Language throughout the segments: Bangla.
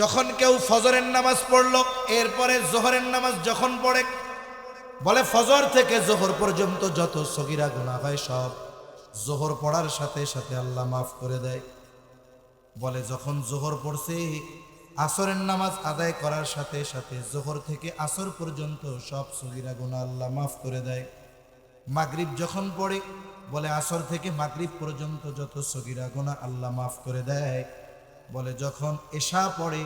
যখন কেউ ফজরের নামাজ পড়ল, এরপরে জোহরের নামাজ যখন পড়ে, বলে ফজর থেকে জোহর পর্যন্ত যত সগীরা গুনাহ হয় সব জোহর পড়ার সাথে সাথে আল্লাহ মাফ করে দেয়। বলে যখন জোহর পড়ছে, আসরের নামাজ আদায় করার সাথে সাথে জোহর থেকে আসর পর্যন্ত সব সগীরা গুনাহ আল্লাহ মাফ করে দেয়। মাগরিব যখন পড়ে, বলে আসর থেকে মাগরিব পর্যন্ত যত সগীরা গুনাহ আল্লাহ মাফ করে দেয়। বলে যখন এশা পড়ে,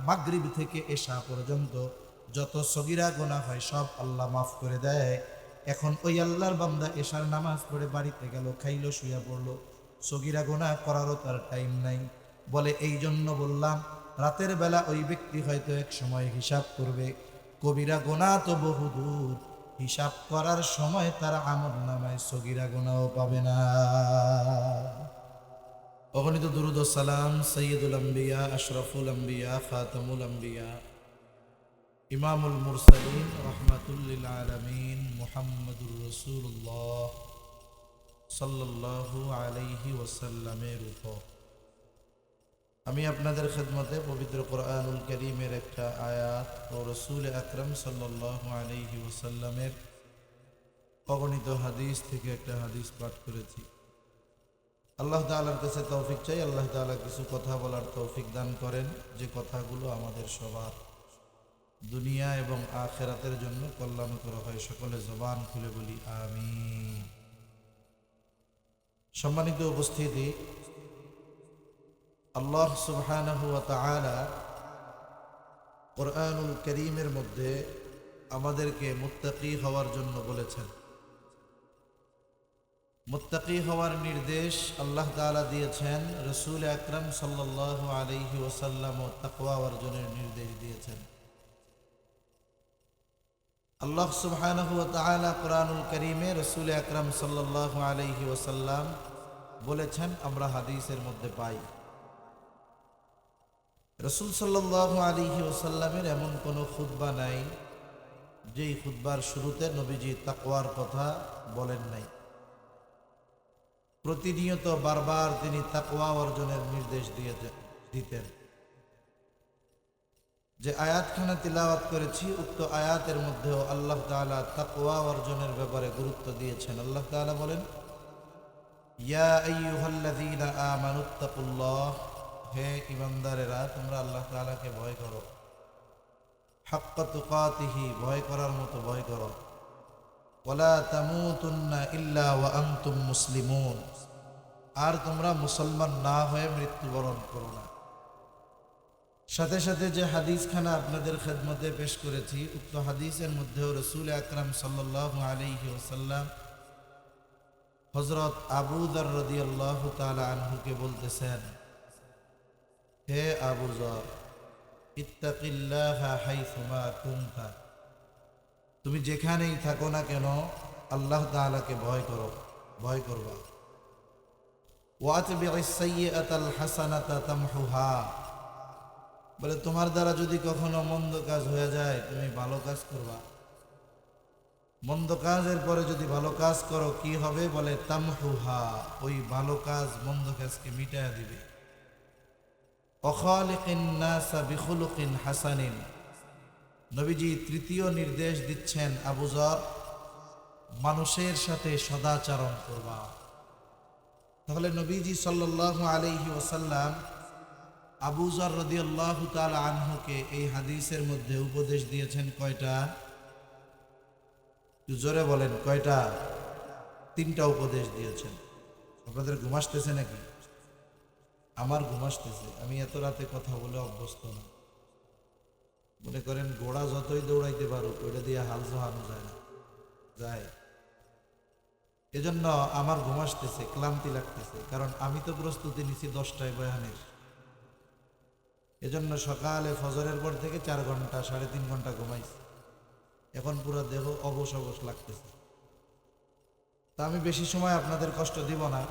মাগরিব থেকে এশা পর্যন্ত যত সগীরা গুনাহ হয় সব আল্লাহ মাফ করে দেয়। এখন ওই আল্লাহর বান্দা এশার নামাজ পড়ে বাড়িতে গেল, খাইলো, শুয়া পড়লো, সগীরা গুনাহ করারও তার টাইম নাই। বলে এই জন্য বললাম, রাতের বেলা ওই ব্যক্তি হয়তো এক সময় হিসাব করবে, কবিরা গুনাহ তো বহুদূর, হিসাব করার সময় তার আমল নামায় সগীরা গুনাহও পাবে না। অগণিত দুরূদ ও সালাম সৈয়দুল আম্বিয়া, আশরাফুল আম্বিয়া, খাতামুল আম্বিয়া, ইমামুল মুরসালিন, রাহমাতুল লিল আলামিন, মুহাম্মদুর রাসূলুল্লাহ সাল্লাল্লাহু আলাইহি ওয়াসাল্লামের উপর আমি আপনাদের খেদমতে পবিত্র কোরআনুল কারীমের একটা আয়াত ও রাসূল আকরাম সাল্লাল্লাহু আলাইহি ওয়াসাল্লামের অগণিত হাদিস থেকে একটা হাদিস পাঠ করেছি। আল্লাহ তাআলার কাছে তৌফিক চাই, আল্লাহ তাআলা কিছু কথা বলার তৌফিক দান করেন, যে কথাগুলো আমাদের সবার দুনিয়া এবং আখিরাতের জন্য কল্যাণকর হয়। সকলে জবান খুলে বলি আমিন। সম্মানিত উপস্থিতি, আল্লাহ সুবহানাহু ওয়া তাআলা কোরআনুল কারীমের মধ্যে আমাদেরকে মুত্তাকি হওয়ার জন্য বলেছেন। মুত্তাকি হওয়ার নির্দেশ আল্লাহ তাআলা দিয়েছেন, রাসূল আকরাম সাল্লাল্লাহু আলাইহি ওয়াসাল্লাম তাকওয়া অর্জনের নির্দেশ দিয়েছেন। আল্লাহ সুবহানাহু ওয়া তাআলা কোরআনুল কারীমে রাসূল আকরাম সাল্লাল্লাহু আলাইহি ওয়াসাল্লাম বলেছেন, আমরা হাদিসের মধ্যে পাই রাসূল সাল্লাল্লাহু আলাইহি ওয়াসাল্লামের এমন কোনো খুতবা নাই যেই খুতবার শুরুতে নবীজি তাকওয়ার কথা বলেন নাই। প্রতিনিয়ত বারবার তিনি তাকওয়া অর্জনের নির্দেশ দিতেন। যে আয়াতখানা তিলাওয়াত করেছি, উক্ত আয়াতের মধ্যেও আল্লাহ তাআলা তাকওয়া অর্জনের ব্যাপারে গুরুত্ব দিয়েছেন। আল্লাহ তাআলা বলেন, ইয়া আইয়ুহাল্লাযীনা আমানুত্তাকুল্লাহ, হে ঈমানদারেরা, তোমরা আল্লাহ তাআলাকে ভয় করো, হাক্কা তুকাতিহি, ভয় করার মতো ভয় করো, ওয়ালা তামুতুন্না ইল্লা ওয়া আনতুম মুসলিমুন, আর তোমরা মুসলমান না হয়ে মৃত্যুবরণ করো না। সাথে সাথে যে হাদিসখানা আপনাদের খেদমতে পেশ করেছি, উক্ত হাদিসের মধ্যেও রাসূল আকরাম সাল্লাল্লাহু আলাইহি ওয়াসাল্লাম হযরত আবু যর রাদিয়াল্লাহু তাআলা আনহুকে বলতেছেন, হে আবু যর, ইত্তাকিল্লাহা হাইসুমা কুনতা, তুমি যেখানেই থাকো না কেন আল্লাহ তাআলাকে ভয় করো, ভয় করবা। ওয়াতবি'is সাইয়্যাতাল হাসানাতা তামহুহা, বলে তোমার দ্বারা যদি কখনো মন্দ কাজ হয়ে যায়, তুমি ভালো কাজ করবা। মন্দ কাজের পরে যদি ভালো কাজ করো, কি হবে? বলে তামহুহা, ওই ভালো কাজ মন্দ কাজকে মিটায়া দিবে। ওয়াখালিকিন নাসা বিখুলুকিন হাসানিন, নবীজি তৃতীয় নির্দেশ দিচ্ছেন, আবু যর, মানুষের সাথে সদাচরণ করবা। তাহলে নবীজি সাল্লাল্লাহু আলাইহি ওয়াসাল্লাম আবু যর রাদিয়াল্লাহু তাআলা আনহুকে এই হাদিসের মধ্যে উপদেশ দিয়েছেন কয়টা? জোরে বলেন কয়টা? তিনটা উপদেশ দিয়েছেন। আপনাদের ঘুম আসতেছে নাকি? আমার ঘুম আসতেছে। আমি এত রাতে কথা বলে অভ্যস্ত না। মনে করেন ঘোড়া যতই দৌড়াইতে পারুক, ওইটা দিয়ে হাল জোহানো যায় না, যায়। এজন্য আমার ঘুম আসতেছে, ক্লান্তি লাগতেছে, কারণ আমি তো প্রস্তুতি নিছি 10টায় বয়ানের। এজন্য সকালে ফজরের পর থেকে 4 ঘন্টা 3.5 ঘন্টা ঘুমাইছি। এখন পুরো দেহ অবশ অবশ লাগতেছে। তা আমি বেশি সময় আপনাদের কষ্ট দিব না।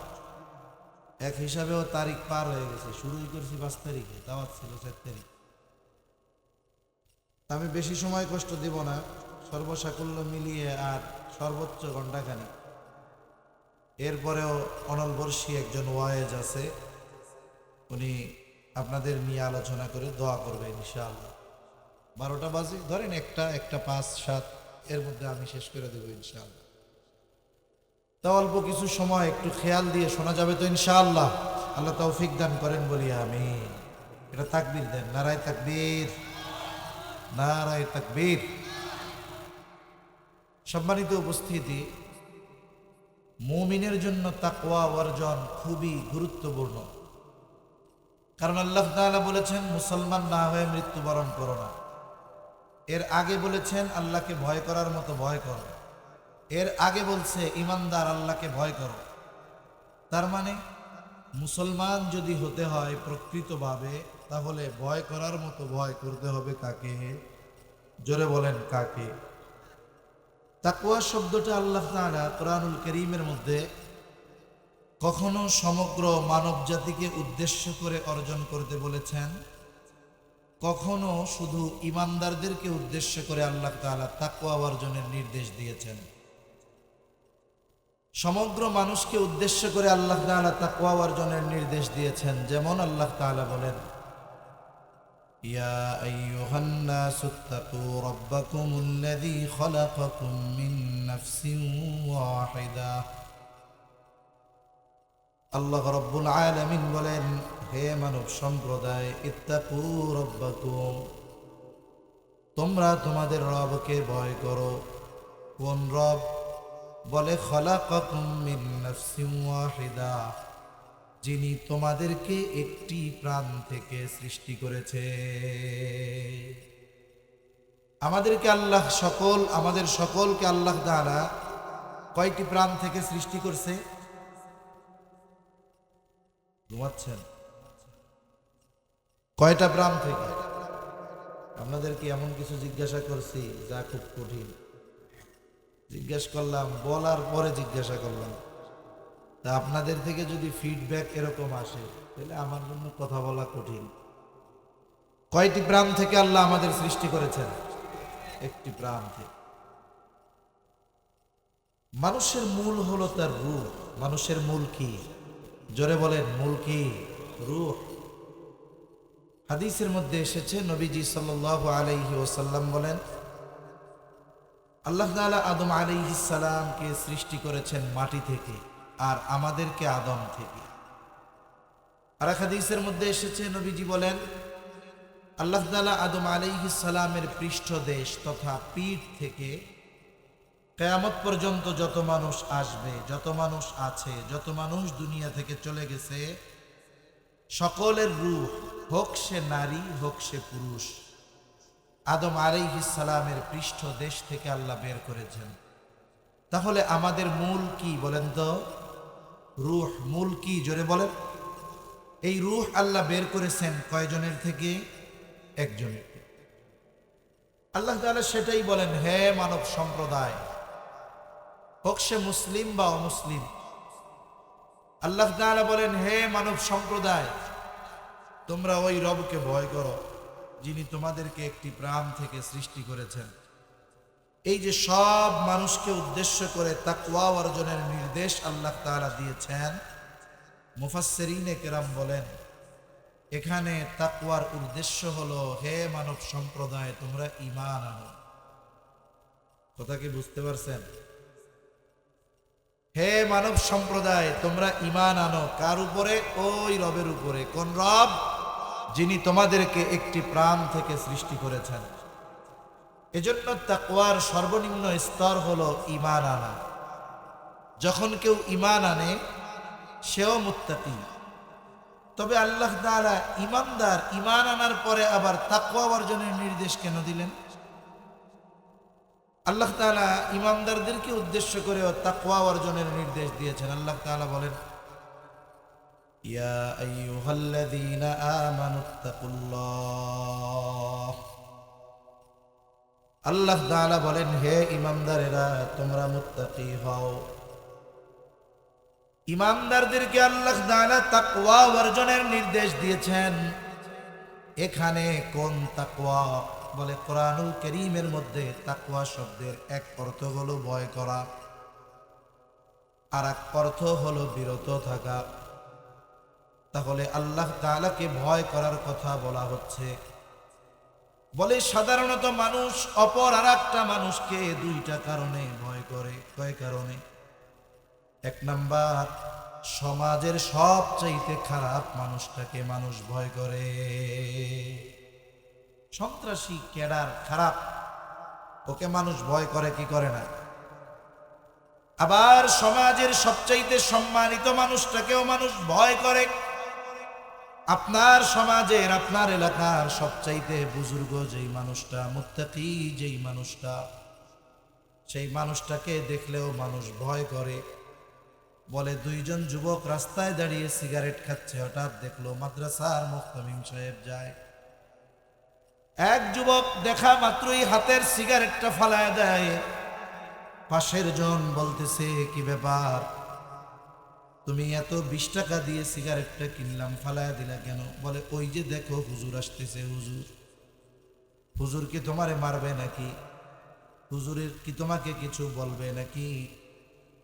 এক হিসাবেও তারিখ পার হয়ে গেছে, শুরুই করছি 5 তারিখে, দাওয়াত ছিল 4 তারিখ। আমি বেশি সময় কষ্ট দিব না, সর্বসাকুল্য মিলিয়ে আর সর্বোচ্চ ঘন্টাখানি। এরপরেও অনলবর্ষী একজন ওয়ায়েজ আছে, উনি আপনাদের নিয়ে আলোচনা করে দোয়া করবে ইনশাআল্লাহ। 12টা বাজে, ধরেন একটা 5-7 এর মধ্যে আমি শেষ করে দেবো ইনশাআল্লাহ। তা অল্প কিছু সময় একটু খেয়াল দিয়ে শোনা যাবে তো ইনশাআল্লাহ? আল্লাহ তৌফিক দান করেন বলি আমিন। এটা তাকবীর দেন, নারায়ে তাকবীর, নারায়ে তাকবীর। সম্মানিত উপস্থিতি, মুমিনের জন্য তাকওয়া অর্জন খুবই গুরুত্বপূর্ণ। কারণ আল্লাহ তাআলা বলেছেন মুসলমান না হয়ে মৃত্যুবরণ করো না। এর আগে বলেছেন আল্লাহকে ভয় করার মতো ভয় করো। এর আগে বলছে ইমানদার আল্লাহকে ভয় করো। তার মানে মুসলমান যদি হতে হয় প্রকৃতভাবে, তাহলে ভয় করার মতো ভয় করতে হবে কাকে? জোরে বলেন কাকে? তাকওয়া শব্দটা আল্লাহ তাআলা কোরআনুল কারীমের মধ্যে কখনো সমগ্র মানব জাতিকে উদ্দেশ্য করে অর্জন করতে বলেছেন, কখনো শুধু ঈমানদারদেরকে উদ্দেশ্য করে আল্লাহ তাআলা তাকওয়া অর্জনের নির্দেশ দিয়েছেন। সমগ্র মানুষকে উদ্দেশ্য করে আল্লাহ তাআলা তাকওয়া অর্জনের নির্দেশ দিয়েছেন। যেমন আল্লাহ তাআলা বলেন, ইয়া আইয়ুহান নাসুত্তাকু রাব্বাকুমুল্লাযী খালাকাকুম মিন নাফসিন ওয়াহিদা। আল্লাহ রাব্বুল আলামিন বলেন, হে মানব সম্প্রদায়, ইত্তাকু রাব্বাকুম, তোমরা তোমাদের রবকে ভয় করো। কোন রব? বলে খালাকাকুম মিন নাফসিন ওয়াহিদা, যিনি তোমাদেরকে একটি প্রাণ থেকে সৃষ্টি করেছে। আমাদের সকলকে আল্লাহ তাআলা কয়টি প্রাণ থেকে সৃষ্টি করছে? ঘুমাচ্ছেন? কয়টা প্রাণ থেকে? আপনাদেরকে এমন কিছু জিজ্ঞাসা করছি যা খুব কঠিন। জিজ্ঞাসা করলাম, বলার পরে জিজ্ঞাসা করলাম, তা আপনাদের থেকে যদি ফিডব্যাক এরকম আসে তাহলে আমার জন্য কথা বলা কঠিন। কয়টি প্রাণ থেকে আল্লাহ আমাদের সৃষ্টি করেছেন? একটি প্রাণ থেকে। মানুষের মূল হলো তার রূহ। মানুষের মূল কি? জোরে বলেন, মূল কি? রূহ। হাদিসের মধ্যে এসেছে, নবীজি সাল্লাল্লাহু আলাইহি ওয়াসাল্লাম বলেন, আল্লাহ তাআলা আদম আলাইহিস সালামকে সৃষ্টি করেছেন মাটি থেকে, আর আমাদেরকে আদম থেকে। আর এক হাদিসের মধ্যে এসেছে, নবীজি বলেন, আল্লাহ তাআলা আদম আলাইহিস সালামের পৃষ্ঠদেশ তথা পিঠ থেকে কিয়ামত পর্যন্ত যত মানুষ আসবে, যত মানুষ আছে, যত মানুষ দুনিয়া থেকে চলে গেছে, সকলের রূহ, হোক সে নারী হোক সে পুরুষ, আদম আলাইহিস সালামের পৃষ্ঠদেশ থেকে আল্লাহ বের করেছেন। তাহলে আমাদের মূল কি বলেন তো? রূহ। মূল কি? জোরে বলেন। এই রূহ আল্লাহ বের করেছেন কয়জনের থেকে? একজনের থেকে। আল্লাহ তাআলা সেটাই বলেন, হে মানব সম্প্রদায়, হোক সে মুসলিম বা অমুসলিম, আল্লাহ তাআলা বলেন, হে মানব সম্প্রদায়, তোমরা ওই রবকে ভয় করো যিনি তোমাদেরকে একটি প্রাণ থেকে সৃষ্টি করেছেন। এই যে সব মানুষকে উদ্দেশ্য করে তাকওয়া অর্জনের নির্দেশ আল্লাহ তাআলা দিয়েছেন, মুফাসসিরিনে কেরাম বলেন, এখানে তাকওয়ার উদ্দেশ্য হলো, হে মানব সম্প্রদায়, তোমরা ঈমান আনো। কথা কি বুঝতে পারছেন? হে মানব সম্প্রদায়, তোমরা ঈমান আনো। কার উপরে? ওই রবের উপরে। কোন রব? যিনি তোমাদেরকে একটি প্রাণ থেকে সৃষ্টি করেছেন। এজন্য তাকওয়ার সর্বনিম্ন স্তর হলো ঈমান আনা। যখন কেউ ঈমান আনে সেও মুত্তাকি। তবে আল্লাহ তাআলা ঈমানদার, ঈমান আনার পরে আবার তাকওয়া অর্জনের নির্দেশ কেন দিলেন? আল্লাহ তাআলা ঈমানদারদেরকে উদ্দেশ্য করে তাকওয়া অর্জনের নির্দেশ দিয়েছেন। আল্লাহ তাআলা বলেন, ইয়া আইয়ুহাল্লাযীনা আমানুত্তাকুল্লাহ। আল্লাহ তাআলা বলেন, হে ঈমানদারেরা, তোমরা মুত্তাকি হও। ঈমানদারদেরকে আল্লাহ তাআলা তাকওয়া অর্জনের নির্দেশ দিয়েছেন। এখানে কোন তাকওয়া? বলে কোরআনুল কারীমের মধ্যে তাকওয়া শব্দের এক অর্থ হলো ভয় করা, আর এক অর্থ হলো বিরত থাকা। তাহলে আল্লাহ তাআলাকে ভয় করার কথা বলা হচ্ছে। বলে সাধারণত মানুষ অপর আর একটা মানুষকে দুইটা কারণে ভয় করে। কয় কারণে? এক নাম্বার, সমাজের সবচাইতে খারাপ মানুষটাকে মানুষ ভয় করে। সন্ত্রাসী, ক্যাডার, খারাপ, ওকে মানুষ ভয় করে কি করে না? আবার সমাজের সবচাইতে সম্মানিত মানুষটাকেও মানুষ ভয় করে। আপনার সমাজের, আপনার এলাকার সবচাইতে বুজুর্গ যেই মানুষটা, মুত্তাকি যেই মানুষটা, সেই মানুষটাকে দেখলেও মানুষ ভয় করে। বলে দুইজন যুবক রাস্তায় দাঁড়িয়ে সিগারেট খাচ্ছে, হঠাৎ দেখলো মাদ্রাসার মুহতামিম সাহেব যায়। এক যুবক দেখা মাত্রই হাতের সিগারেটটা ফালায় দেয়। পাশের জন বলতেছে, কি ব্যাপার, তুমি এত 20 টাকা দিয়ে সিগারেটটা কিনলাম, ফালায় দিলা কেন? বলে ওই যে দেখো হুজুর আসতেছে। হুজুর? হুজুর কি তোমারে মারবে নাকি? হুজুরের কি তোমাকে কিছু বলবে নাকি?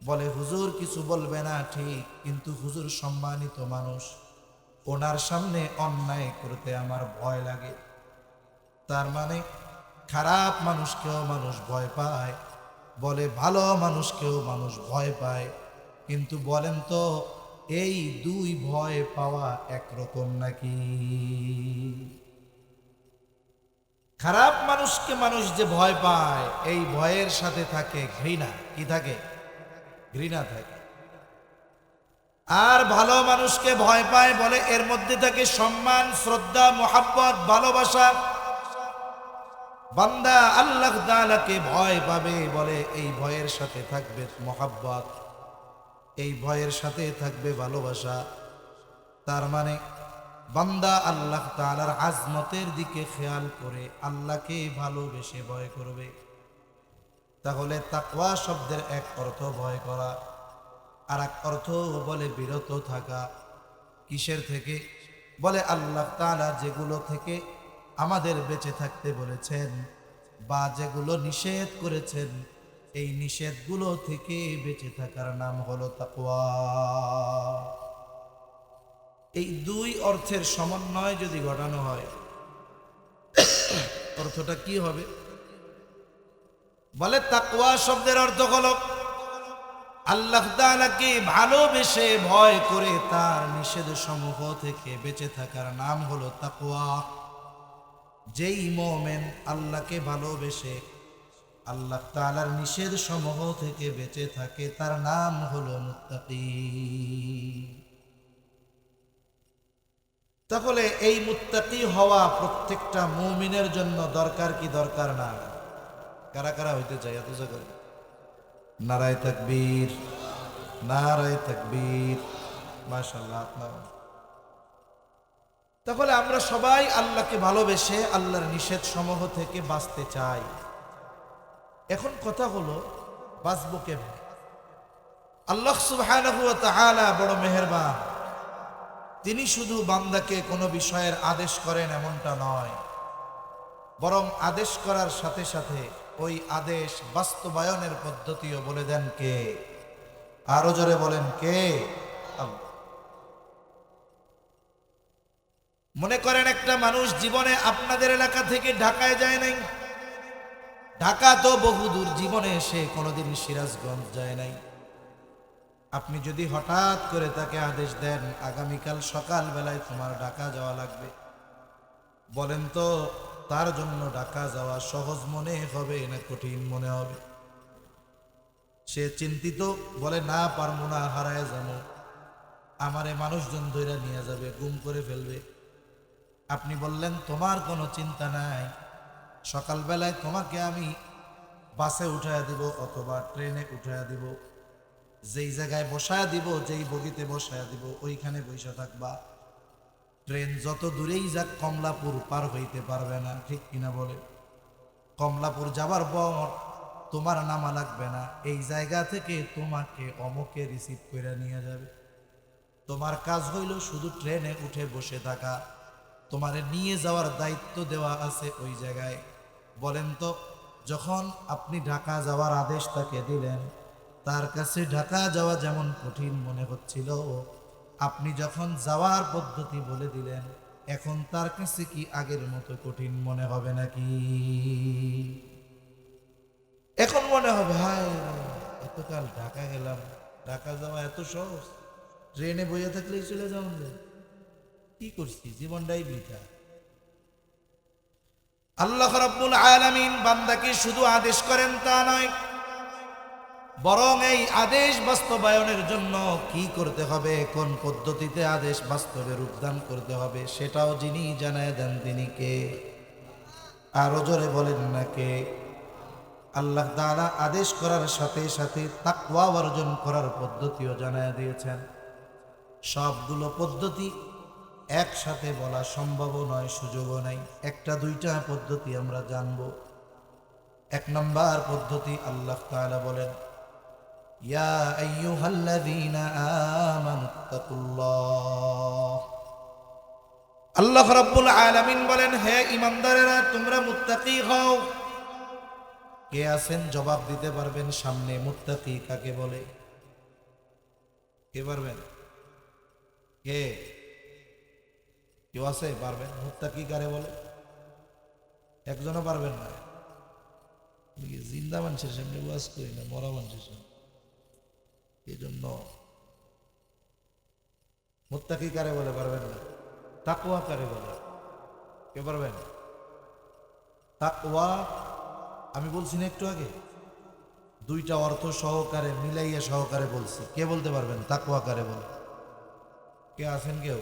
বলে হুজুর কিছু বলবে না ঠিক, কিন্তু হুজুর সম্মানিত মানুষ, ওনার সামনে অন্যায় করতে আমার ভয় লাগে। তার মানে খারাপ মানুষকেও মানুষ ভয় পায়। বলে ভালো মানুষকেও মানুষ ভয় পায়। কিন্তু বলেন তো, এই দুই ভয় পাওয়া একরকম নাকি? খারাপ মানুষকে মানুষ যে ভয় পায়, এই ভয়ের সাথে থাকে ঘৃণা। কি থাকে? ঘৃণা থাকে। আর ভালো মানুষকে ভয় পায়, বলে এর মধ্যে থাকে সম্মান, শ্রদ্ধা, মোহাব্বত, ভালোবাসা। বান্দা আল্লাহ তাআলাকে ভয় পাবে, বলে এই ভয়ের সাথে থাকবে মোহাব্বত, এই ভয়ের সাথে থাকবে ভালোবাসা। তার মানে বান্দা আল্লাহ তাআলার আজমতের দিকে খেয়াল করে আল্লাহকে ভালোবেসে ভয় করবে। তাহলে তাকওয়া শব্দের এক অর্থ ভয় করা, আর এক অর্থ বলে বিরত থাকা। কিসের থেকে? বলে আল্লাহ তাআলা যেগুলো থেকে আমাদের বেঁচে থাকতে বলেছেন বা যেগুলো নিষেধ করেছেন, এই নিষেধগুলো থেকে বেঁচে থাকার নাম হলো তাকওয়া। এই দুই অর্থের সমন্বয় যদি ঘটানো হয়, অর্থটা কি হবে? বলে তাকওয়া শব্দের অর্থ হলো আল্লাহ তাআলাকে ভালোবেসে ভয় করে তার নিষেধ সমূহ থেকে বেঁচে থাকার নাম হলো তাকওয়া। যেই মুমিন আল্লাহকে ভালোবেসে আল্লাহ তাআলার নিষেধ সমূহ থেকে বেঁচে থাকে, তার নাম হলো মুত্তাকি। তাহলে এই মুত্তাকি হওয়া প্রত্যেকটা মুমিনের জন্য দরকার কি দরকার না? কারা কারা হইতে চাই? এত জায়গায় নারায়ে তাকবীর, নারায়ে তাকবীর, মাশাআল্লাহ। তাহলে আমরা সবাই আল্লাহকে ভালোবেসে আল্লাহর নিষেধ সমূহ থেকে বাঁচতে চাই। এখন কথা হলো, বাঁচবো কেমনে? আল্লাহ সুবহানাহু ওয়া তাআলা বড় মেহেরবান। তিনি শুধু বান্দাকে কোনো বিষয়ের আদেশ করেন এমনটা নয়, বরং আদেশ করার সাথে সাথে ওই আদেশ বাস্তবায়নের পদ্ধতিও বলে দেন কে? আরো জোরে বলেন কে? আল্লাহ। মনে করেন একটা মানুষ জীবনে আপনাদের এলাকা থেকে ঢাকায় যায় নাই, ঢাকা তো বহুদূর, জীবনে সে কোনোদিন সিরাজগঞ্জ যায় নাই। আপনি যদি হঠাৎ করে তাকে আদেশ দেন আগামীকাল সকাল বেলায় তোমার ঢাকা যাওয়া লাগবে, বলেন তো তার জন্য ঢাকা যাওয়া সহজ মনে হবে না কঠিন মনে হবে? সে চিন্তিত, বলে না পারবো না, হারায় যাবো, আমারে মানুষজন ধইরা নিয়ে যাবে, গুম করে ফেলবে। আপনি বললেন তোমার কোনো চিন্তা নাই, সকালবেলায় তোমাকে আমি বাসে উঠায়া দিব অথবা ট্রেনে উঠায়া দিব, যেই জায়গায় বসায়া দিব, যেই বগিতে বসায়া দিব ওইখানে বসে থাকবা। ট্রেন যত দূরেই যাক কমলাপুর পার হইতে পারবে না, ঠিক কিনা বলে? কমলাপুর যাবার পর তোমার নামা লাগবে না, এই জায়গা থেকে তোমাকে অমুকে রিসিভ করে নিয়ে যাবে। তোমার কাজ হইল শুধু ট্রেনে উঠে বসে থাকা, তোমারে নিয়ে যাওয়ার দায়িত্ব দেওয়া আছে ওই জায়গায়। বলেন তো, যখন আপনি ঢাকা যাওয়ার আদেশ তাকে দিলেন, তার কাছে ঢাকা যাওয়া যেমন কঠিন মনে হচ্ছিল, আপনি যখন যাওয়ার পদ্ধতি বলে দিলেন, এখন তার কাছে কি আগের মতো কঠিন মনে হবে নাকি? এখন মনে হবে হায় এতকাল ঢাকা গেলাম, ঢাকা যাওয়া এত সহজ, ট্রেনে বইয়া থাকলেই চলে যাওয়া যায়, কি করছি, জীবনটাই বৃথা। আল্লাহ রাব্বুল আলামিন বান্দাকে শুধু আদেশ করেন তা নয়, বরং এই আদেশ বাস্তবায়নের জন্য কি করতে হবে, কোন পদ্ধতিতে আদেশ বাস্তবে রূপদান করতে হবে, সেটাও যিনি জানায় দেন তিনি কে? আরো জোরে বলেন না কে? আল্লাহ তাআলা আদেশ করার সাথে সাথে তাকওয়া অর্জন করার পদ্ধতিও জানায় দিয়েছেন। সবগুলো পদ্ধতি একসাথে বলা সম্ভব নয়, সুযোগও নাই। একটা দুইটা পদ্ধতি আমরা জানব। এক নম্বর পদ্ধতি, আল্লাহ তাআলা বলেন, ইয়া আইয়ুহাল্লাযীনা আমানুত্তাকুল্লাহ। আল্লাহ রাব্বুল আলামিন বলেন, হে ঈমানদারেরা তোমরা মুত্তাকি হও। কে আছেন জবাব দিতে পারবেন সামনে মুত্তাকি কাকে বলে? কে পারবেন? কে কেউ আছে পারবেন? মুত্তাকি কারে বলে? একজনও পারবেন না। জিন্দা মানুষের সামনে ওয়াজ করি না, মরা মানুষের সামনে। এই জন্য মুত্তাকি কারে বলে পারবেন না। তাকওয়া কারে বলে? কে পারবেন? তাকওয়া আমি বলছি না একটু আগে, দুইটা অর্থ সহকারে মিলাইয়া সহকারে বলছি। কে বলতে পারবেন তাকওয়া কারে বলে? কে আছেন কেউ?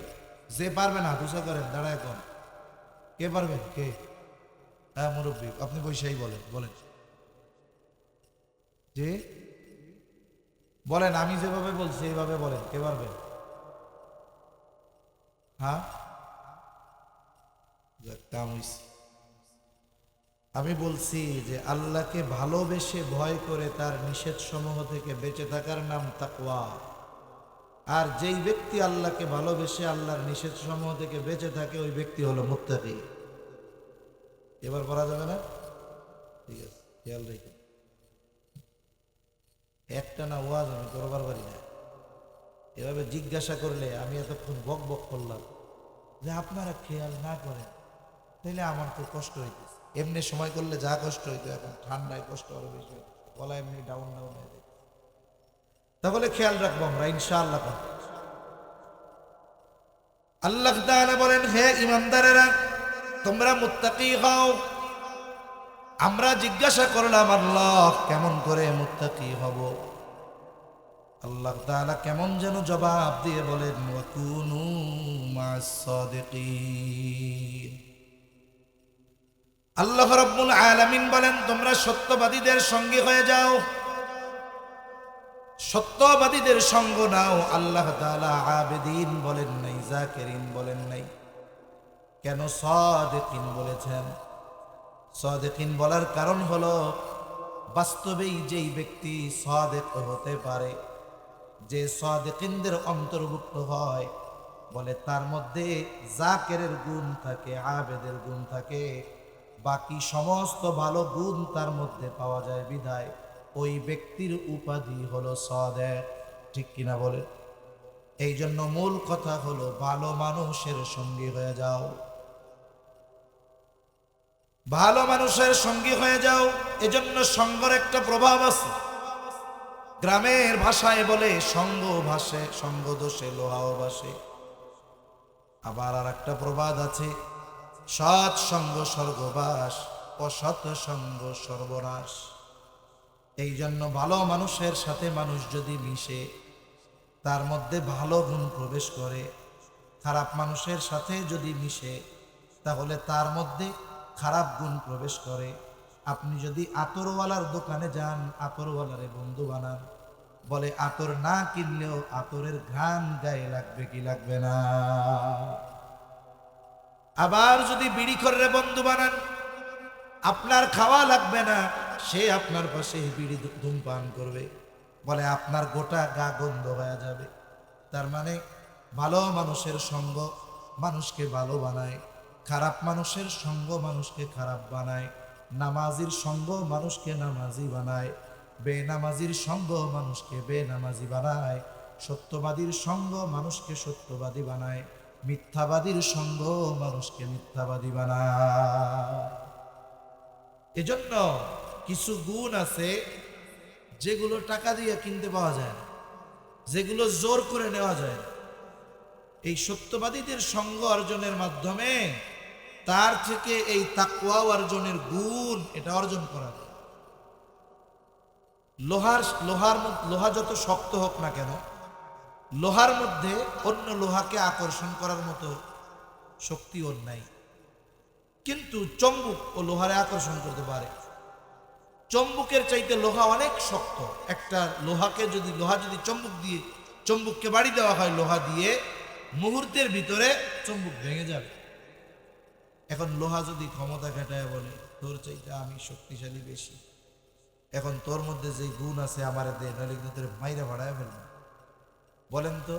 যে পারবেন হাত উঁচা করেন, দাঁড়ায় এখন। কে পারবেন? কে? হ্যাঁ মুরব্বী, আপনি বৈশাই বলেন, বলেন যে বলেন, আমি যেভাবে বলছি এইভাবে বলেন। কে পারবেন? হ্যাঁ কাম হইছে। আমি বলছি যে আল্লাহকে ভালোবেসে ভয় করে তার নিষেধ সমূহ থেকে বেঁচে থাকার নাম তাকওয়া। আর যেই ব্যক্তি আল্লাহকে ভালোবেসে আল্লাহর নিষেধ সমূহ থেকে বেঁচে থাকে ওই ব্যক্তি হলো মুত্তাকি। এবার বলা যাবে না? ঠিক আছে, খেয়াল রেখে। একটা না ওয়াজ আমি করবার পারি না। এভাবে জিজ্ঞাসা করলে আমি এতক্ষণ বক বক করলাম, যে আপনারা খেয়াল না করেন তাহলে আমার তো কষ্ট হইতেছে। এমনি সময় করলে যা কষ্ট হইতো এখন ঠান্ডায় কষ্ট আরো বেশি হইতো, গলা এমনি ডাউন ডাউন হয়ে যায়। তাহলে খেয়াল রাখবো আমরা ইনশাআল্লাহ। আল্লাহ তাআলা বলেন, হে ঈমানদারেরা তোমরা মুত্তাকি হও। আমরা জিজ্ঞাসা করলাম, আল্লাহ কেমন করে মুত্তাকি হব? আল্লাহ তাআলা কেমন যেন জবাব দিয়ে বলেন, ওয়াকুনু মা'আস সাদিকিন। আল্লাহ রাব্বুল আলামিন বলেন, তোমরা সত্যবাদীদের সঙ্গী হয়ে যাও, সত্যবাদীদের সঙ্গ নাও। আল্লাহ তাআলা আবেদিন বলেন নাই, জাকিরিন বলেন নাই। কেন সাদিকিন বলেছেন? সাদিকিন বলার কারণ হলো বাস্তবেই যেই ব্যক্তি সাদিক হতে পারে, যে সাদিকিনদের অন্তর্ভুক্ত হয়, বলে তার মধ্যে জাকিরের গুণ থাকে, আবেদের গুণ থাকে, বাকি সমস্ত ভালো গুণ তার মধ্যে পাওয়া যায়। বিধায় ওই ব্যক্তির উপাধি হলো সাদিক। ঠিক কিনা বলে? এই জন্য মূল কথা হলো ভালো মানুষের সঙ্গী হয়ে যাও, ভালো মানুষের সঙ্গী হয়ে যাও। এজন্য সঙ্গের একটা প্রভাব আছে। গ্রামের ভাষায় বলে সঙ্গ ভাসে, সঙ্গ দোষে লোহাও ভাসে। আবার আর একটা প্রবাদ আছে, সৎ সঙ্গ স্বর্গবাস, অসৎ সঙ্গ সর্বনাশ। এই জন্য ভালো মানুষের সাথে মানুষ যদি মিশে তার মধ্যে ভালো গুণ প্রবেশ করে, খারাপ মানুষের সাথে যদি মিশে তাহলে তার মধ্যে খারাপ গুণ প্রবেশ করে। আপনি যদি আতরওয়ালার দোকানে যান, আতরওয়ালারে বন্ধু বানান, বলে আতর না কিনলেও আতরের ঘ্রাণ গায়ে লাগবে কি লাগবে না? আবার যদি বিড়িখোররে বন্ধু বানান, আপনার খাওয়া লাগবে না, সে আপনার পাশে বিড়ি ধূমপান করবে, বলে আপনার গোটা গা গন্ধ হয়ে যাবে। তার মানে ভালো মানুষের সঙ্গ মানুষকে ভালো বানায়, খারাপ মানুষের সঙ্গ মানুষকে খারাপ বানায়। নামাজির সঙ্গ মানুষকে নামাজি বানায়, বেনামাজির সঙ্গ মানুষকে বেনামাজি বানায়। সত্যবাদীর সঙ্গ মানুষকে সত্যবাদী বানায়, মিথ্যাবাদীর সঙ্গ মানুষকে মিথ্যাবাদী বানায়। এজন্য কিছু গুণ আছে যেগুলো টাকা দিয়ে কিনতে পাওয়া যায় না, যেগুলো জোর করে নেওয়া যায় না। এই সত্যবাদীদের সঙ্গ অর্জনের মাধ্যমে তার থেকে এই তাকওয়া অর্জনের গুণ এটা অর্জন করা যায়। লোহা যত শক্ত হোক না কেন, লোহার মধ্যে অন্য লোহাকে আকর্ষণ করার মতো শক্তি ওর নাই, কিন্তু চম্বুক ও লোহারে আকর্ষণ করতে পারে। চম্বুকের চাইতে লোহা অনেক শক্ত। একটা লোহা যদি চম্বুককে বাড়ি দেওয়া হয় লোহা দিয়ে, মুহূর্তের ভিতরে চম্বুক ভেঙে যাবে। এখন লোহা যদি ক্ষমতা খাটায় বলে তোর চাইতে আমি শক্তিশালী বেশি, এখন তোর মধ্যে যে গুণ আছে আমার দে, নাহলে কিন্তু তোর মাইরা ভাড়ায় ফেলবে। বলেন তো,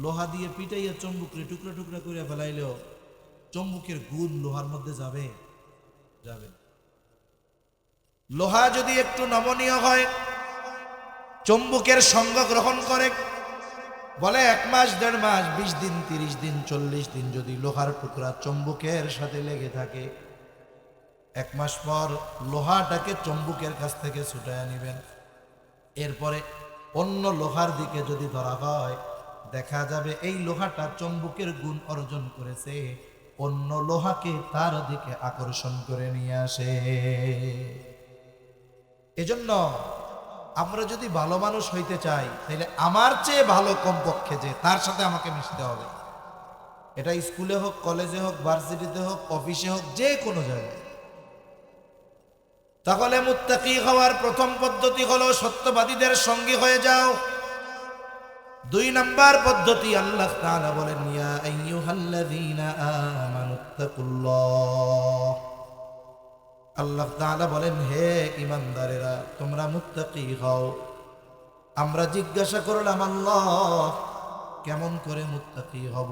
লোহা দিয়ে পিটাইয়া চম্বুকরে টুকরা টুকরা করে ফেলাইলেও চম্বুকের গুণ লোহার মধ্যে যাবে? যাবে। লোহা যদি একটু নমনীয় হয়, চম্বুকের সঙ্গ গ্রহণ করে, বলে 1 মাস 1.5 মাস 20 দিন 30 দিন 40 দিন যদি লোহার টুকরা চম্বুকের সাথে লেগে থাকে, 1 মাস পর লোহাটাকে চম্বুকের কাছ থেকে ছুটায় নিবেন। এরপরে অন্য লোহার দিকে যদি ধরা হয়, দেখা যাবে এই লোহাটা চম্বুকের গুণ অর্জন করেছে, অন্য লোহাকে তার দিকে আকর্ষণ করে নিয়ে আসে। এজন্য আমরা যদি ভালো মানুষ হইতে চাই, তাহলে আমার চেয়ে ভালো কমপক্ষে যে তার সাথে আমাকে মিশতে হবে। এটা স্কুলে হোক, কলেজে হোক, ভার্সিটিতে হোক, অফিসে হোক, যে কোনো জায়গায়। তাহলে মুত্তাকি হওয়ার প্রথম পদ্ধতি হলো সত্যবাদীদের সঙ্গী হয়ে যাও। 2 নাম্বার পদ্ধতি, আল্লাহ তাআলা বলেন ইয়া আইয়ুহাল্লাযীনা আমানুত্তাকুল্লাহ। আল্লাহ তাআলা বলেন হে ঈমানদারেরা তোমরা মুত্তাকি হও। আমরা জিজ্ঞাসা করলাম আল্লাহ কেমন করে মুত্তাকি হব?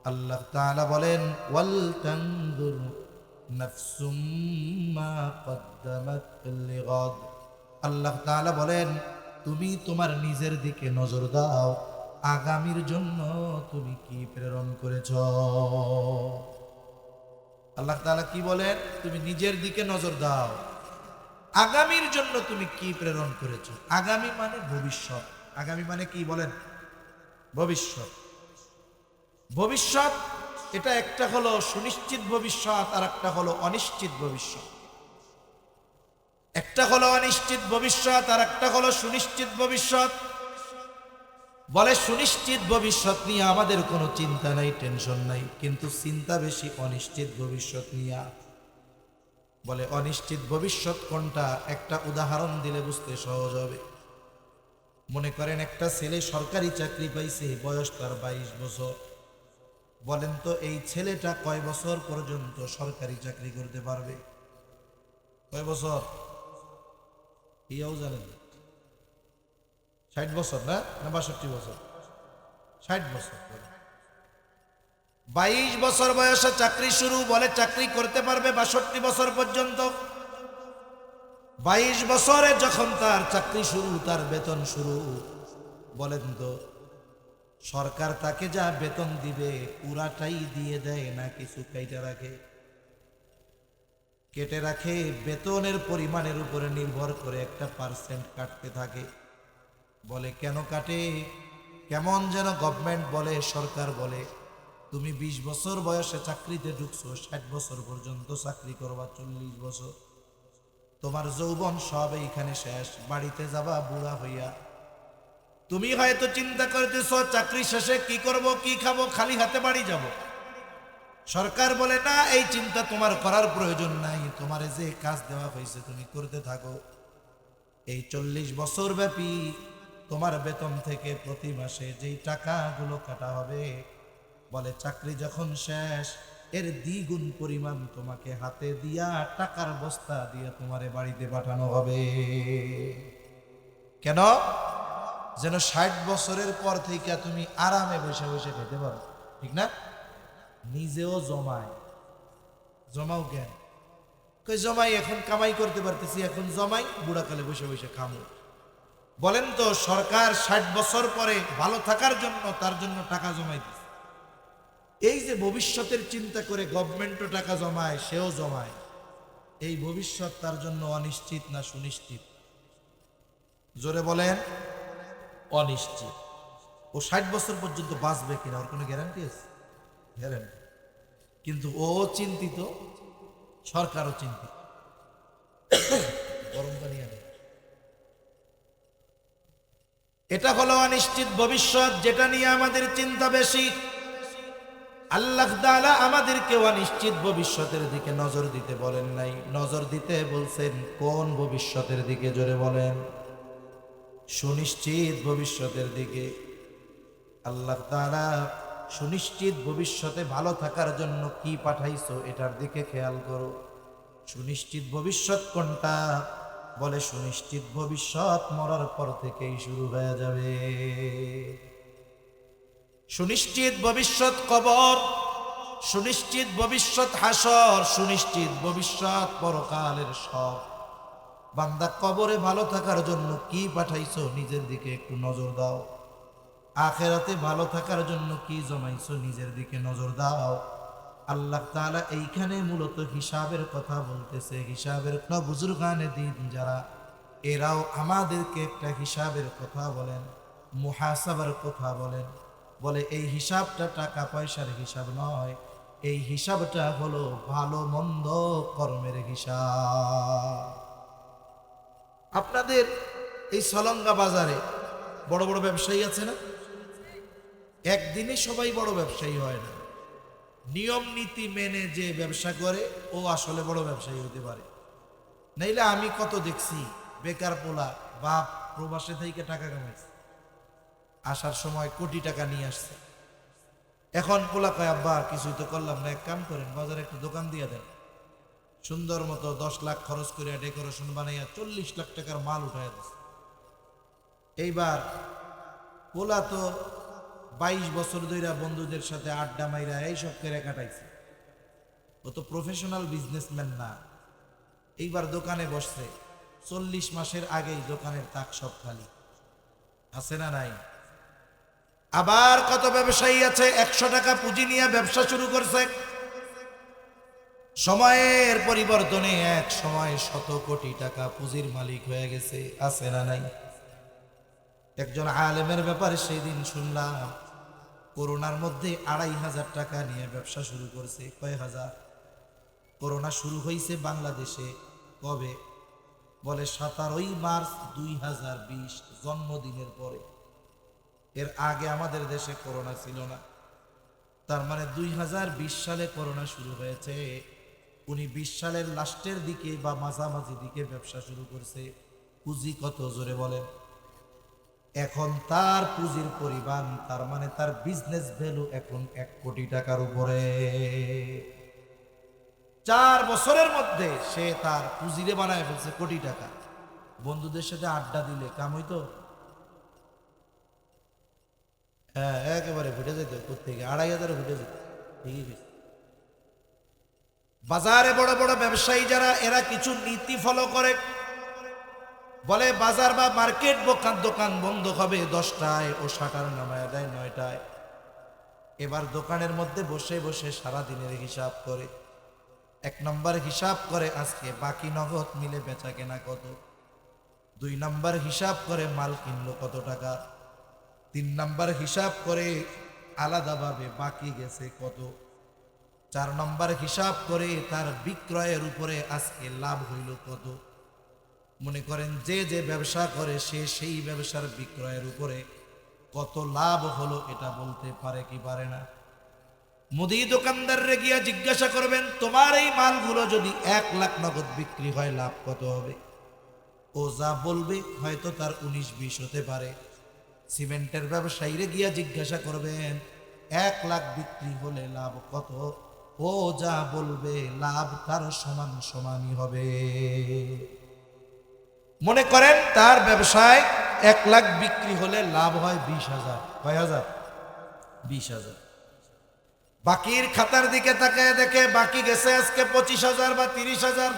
আল্লাহ তাআলা বলেন ওয়াল তানজুর নাফসুম মা কদ্দামাত লিগাদ। আল্লাহ তাআলা বলেন তুমি তোমার নিজের দিকে নজর দাও, আগামীর জন্য তুমি কি প্রেরণ করেছ। আল্লাহ তাআলা কি বলেন? তুমি নিজের দিকে নজর দাও, আগামীর জন্য তুমি কি প্রেরণ করেছো। আগামী মানে ভবিষ্যৎ। আগামী মানে কি বলেন? ভবিষ্যৎ। ভবিষ্যৎ এটা একটা হলো সুনিশ্চিত ভবিষ্যৎ, আর একটা হলো অনিশ্চিত ভবিষ্যৎ। একটা হলো অনিশ্চিত ভবিষ্যৎ, আর একটা হলো সুনিশ্চিত ভবিষ্যৎ। বলে সুনিশ্চিত ভবিষ্যৎ নিয়ে আমাদের কোনো চিন্তা নাই, টেনশন নাই, কিন্তু চিন্তা বেশি অনিশ্চিত ভবিষ্যৎ নিয়ে। বলে অনিশ্চিত ভবিষ্যৎ কোনটা? একটা উদাহরণ দিলে বুঝতে সহজ হবে। মনে করেন একটা ছেলে সরকারি চাকরি পাইছে, বয়স তার 22 বছর। বলেন তো এই ছেলেটা কয় বছর পর্যন্ত সরকারি চাকরি করতে পারবে? কয় বছর? ইয়াও জানেন? 60 বছর না 62 বছর? 60 বছর। 22 বছর বয়সে চাকরি শুরু, বলে চাকরি করতে পারবে 62 বছর পর্যন্ত। 22 বছরে যখন তার চাকরি শুরু, তার বেতন শুরু, বলেন তো সরকার তাকে যা বেতন দিবে পুরাটাই দিয়ে দেয় না কিছু কেটে রাখে? কেটে রাখে। বেতনের পরিমাণের উপরে নির্ভর করে একটা পার্সেন্ট কাটতে থাকে। বলে কেন কাটে? কেমন যেন গভর্নমেন্ট বলে, সরকার বলে তুমি 20 বছর বয়সে চাকরিতে ঢুকছো, 60 বছর পর্যন্ত চাকরি করবা, 40 বছর তোমার যৌবন সব এইখানে শেষ, বাড়িতে যাবা বুড়া হইয়া। তুমি হয়তো চিন্তা করতেছ চাকরি শেষে কি করব, কি খাবো, খালি হাতে বাড়ি যাব। সরকার বলে না, এই চিন্তা তোমার করার প্রয়োজন নাই, তোমার যে কাজ দেওয়া হয়েছে তুমি করতে থাকো। এই 40 বছর ব্যাপী তোমার বেতন থেকে প্রতি মাসে যেই টাকাগুলো কাটা হবে, বলে চাকরি যখন শেষ এর দ্বিগুণ পরিমাণ তোমাকে হাতে দিয়া টাকার বস্তা দিয়ে তোমারে বাড়িতে পাঠানো হবে। কেন? যেন 60 বছরের পর থেকে তুমি আরামে বসে বসে খেতে পারো, ঠিক না? নিজেও জমাও কেন? কই জমাই, এখন কামাই করতে পারতেছি, এখন জমাই, বুড়াকালে বসে বসে খামো। বলেন তো, সরকার 60 বছর পরে ভালো থাকার জন্য তার জন্য টাকা জমাই দিচ্ছে। এই যে ভবিষ্যতের চিন্তা করে গভর্নমেন্টও টাকা জমায়, সেও জমায়। এই ভবিষ্যৎ তার জন্য অনিশ্চিত না সুনিশ্চিত? জোরে বলেন, অনিশ্চিত। ও 60 বছর পর্যন্ত বাঁচবে কিনা ওর কোনো গ্যারান্টি আছে? গ্যারান্টি। কিন্তু ও চিন্তিত, সরকারও চিন্তিত। গরম পানি আনে। এটা হলো অনিশ্চিত ভবিষ্যৎ, যেটা নিয়ে আমাদের চিন্তা বেশি। আল্লাহ তাআলা আমাদেরকে অনিশ্চিত ভবিষ্যতের দিকে নজর দিতে বলেন নাই, নজর দিতে বলছেন কোন ভবিষ্যতের দিকে? জোরে বলেন, সুনিশ্চিত ভবিষ্যতের দিকে। আল্লাহ তাআলা সুনিশ্চিত ভবিষ্যতে ভালো থাকার জন্য কি পাঠাইছো এটার দিকে খেয়াল করো। সুনিশ্চিত ভবিষ্যৎ কোনটা? বলে সুনিশ্চিত ভবিষ্যৎ মরার পর থেকেই শুরু হয়ে যাবে। সুনিশ্চিত ভবিষ্যৎ কবর, সুনিশ্চিত ভবিষ্যৎ হাসর, সুনিশ্চিত ভবিষ্যৎ পরকালের সব। বান্দা কবরে ভালো থাকার জন্য কি পাঠাইছো নিজের দিকে একটু নজর দাও। আখেরাতে ভালো থাকার জন্য কি জমাইছো নিজের দিকে নজর দাও। আল্লাহ তাআলা এইখানে মূলত হিসাবের কথা বলতেছে। হিসাবের বুজুর্গানে দিন যারা, এরাও আমাদেরকে একটা হিসাবের কথা বলেন, মুহাসাবার কথা বলেন। বলে এই হিসাবটা টাকা পয়সার হিসাব নয়, এই হিসাবটা হলো ভালো মন্দ কর্মের হিসাব। আপনাদের এই সলঙ্গা বাজারে বড় বড় ব্যবসায়ী আছে না? একদিনে সবাই বড় ব্যবসায়ী হয় না। নিয়ম নীতি মেনে যে ব্যবসা করে ও আসলে বড় ব্যবসায়ী হতে পারে। নাইলে আমি কত দেখছি বেকার পোলা, বাপ প্রবাসে থেকে টাকা কামাইছে, আসার সময় কোটি টাকা নিয়ে আসছে। এখন পোলা কয়, আব্বা কিছুই তো করলাম না, এক কাম করেন বাজারে একটা দোকান দিয়ে দেন। সুন্দর মতো 10 লাখ খরচ করে ডেকোরেশন বানাইয়া 40 লাখ টাকার মাল উঠাইয়া দিচ্ছে। এইবার পোলা তো 22 বছর ধরে বন্ধুদের সাথে আড্ডা মাইরা এইসব করে কাটাইছে। ও তো প্রফেশনাল বিজনেসম্যান না। এইবার দোকানে বসছে, 40 মাসের আগেই দোকানের তাক সব খালি। আছে না নাই? আবার কত ব্যবসায়ী আছে 100 টাকা পুঁজি নিয়ে ব্যবসা শুরু করছে। সময়ের পরিবর্তনে এক সময় 100 কোটি টাকা পুঁজির মালিক হয়ে গেছে। আছে না নাই? একজন আলেমের ব্যাপারে সেই দিন শুনলাম, করোনার মধ্যে 2500 টাকা নিয়ে ব্যবসা শুরু করছে। কয় হাজার? করোনা শুরু হয়েছে বাংলাদেশে কবে? বলে 17 মার্চ 2020, জন্মদিনের পরে। এর আগে আমাদের দেশে করোনা ছিল না। তার মানে 2020 সালে করোনা শুরু হয়েছে। উনি 20 সালের লাস্টের দিকে বা মাঝামাঝি দিকে ব্যবসা শুরু করছে। পুঁজি কত? জোরে বলেন। এখন তার পুঁজির পরিমাণ, তার মানে তার বিজনেস ভ্যালু এখন 1 কোটি টাকার উপরে। 4 বছরের মধ্যে সে তার পুঁজিরে বানায় ফেলছে কোটি টাকা। বন্ধুদের সাথে আড্ডা দিলে কাম হইতো? হ্যাঁ, একেবারে ঘুটে যেত। কোথেকে 2500 ঘুটে যেত। ঠিকই কইছে। বাজারে বড় বড় ব্যবসায়ী যারা, এরা কিছু নীতি ফলো করে। বলে বাজার বা মার্কেট দোকান বন্ধ হবে 10টায়, ও শাটার নামায় দেয় 9টায়। এবার দোকানের মধ্যে বসে বসে সারা দিনের হিসাব করে। 1 নম্বর হিসাব করে আজকে বাকি নগদ মিলে বেচা কেনা কত। 2 নম্বর হিসাব করে মাল কিনলো কত টাকা। 3 নম্বর হিসাব করে আলাদাভাবে বাকি গেছে কত। 4 নম্বর হিসাব করে তার বিক্রয়ের উপরে আজকে লাভ হইল কত। মনে করেন যে যে ব্যবসা করে সে সেই ব্যবসার বিক্রয়ের উপরে কত লাভ হলো এটা বলতে পারে কি পারে না? মুদি দোকানদাররে গিয়া জিজ্ঞাসা করবেন, তোমার এই মালগুলো যদি 1 লাখ নগদ বিক্রি হয় লাভ কত হবে? ও যা বলবে হয়তো তার 19-20 হতে পারে। সিমেন্টের ব্যবসায়ীরে গিয়া জিজ্ঞাসা করবেন 1 লাখ বিক্রি হলে লাভ কত? ও যা বলবে লাভ তার সমান সমানই হবে। মনে করেন তার ব্যবসায় 1 লাখ বিক্রি হলে লাভ হয় 20,000। কয় হাজার? 20,000। বাকির খাতার দিকে তাকায় দেখে বাকি গেছে আজকে 25,000 বা 30,000।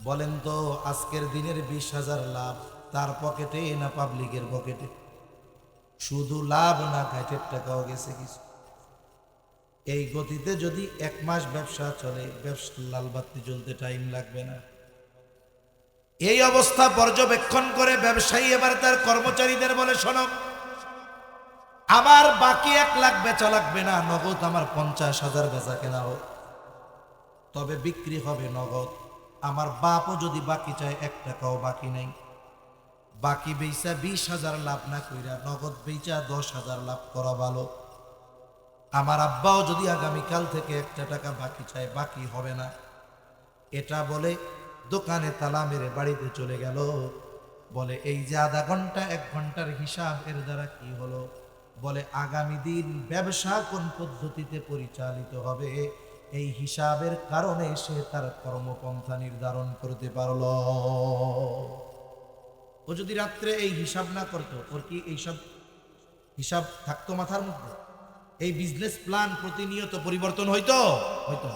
বলেন তো আজকের দিনের 20,000 লাভ তার পকেটে না পাবলিকের পকেটে? শুধু লাভ না ঘাটের টাকাও গেছে কিছু। এই গতিতে যদি 1 মাস ব্যবসা চলে, ব্যবসা লাল বাতি জ্বলতে টাইম লাগবে না। এই অবস্থা পর্যবেক্ষণ করে ব্যবসায়ী এবার তার কর্মচারীদের বলে, শোনো, আমার বাকি 1 লাখ বেচা লাগবে না, নগদ আমার 50,000 বেচা কেনা হোক, তবে বিক্রি হবে নগদ। আমার বাপও যদি বাকি চায় 1 টাকাও বাকি নেই। বাকি বেচা 20,000 লাভ না কইরা নগদ বেচা 10,000 লাভ করা ভালো। আমার আব্বাও যদি আগামীকাল থেকে 1 টাকা বাকি চায়, বাকি হবে না। এটা বলে দোকানে তালা মেরে বাড়িতে চলে গেল। বলে এই যে আধা ঘন্টা 1 ঘন্টার হিসাব, এর দ্বারা কি হলো? বলে আগামী দিন ব্যবসা কোন পদ্ধতিতে পরিচালিত হবে, এই হিসাবের কারণে সে তার কর্মপন্থা নির্ধারণ করতে পারল। ও যদি রাত্রে এই হিসাব না করতো, ওর কি এইসব হিসাব থাকতো মাথার মধ্যে? এই বিজনেস প্ল্যান প্রতিনিয়ত পরিবর্তন হইতো হইতো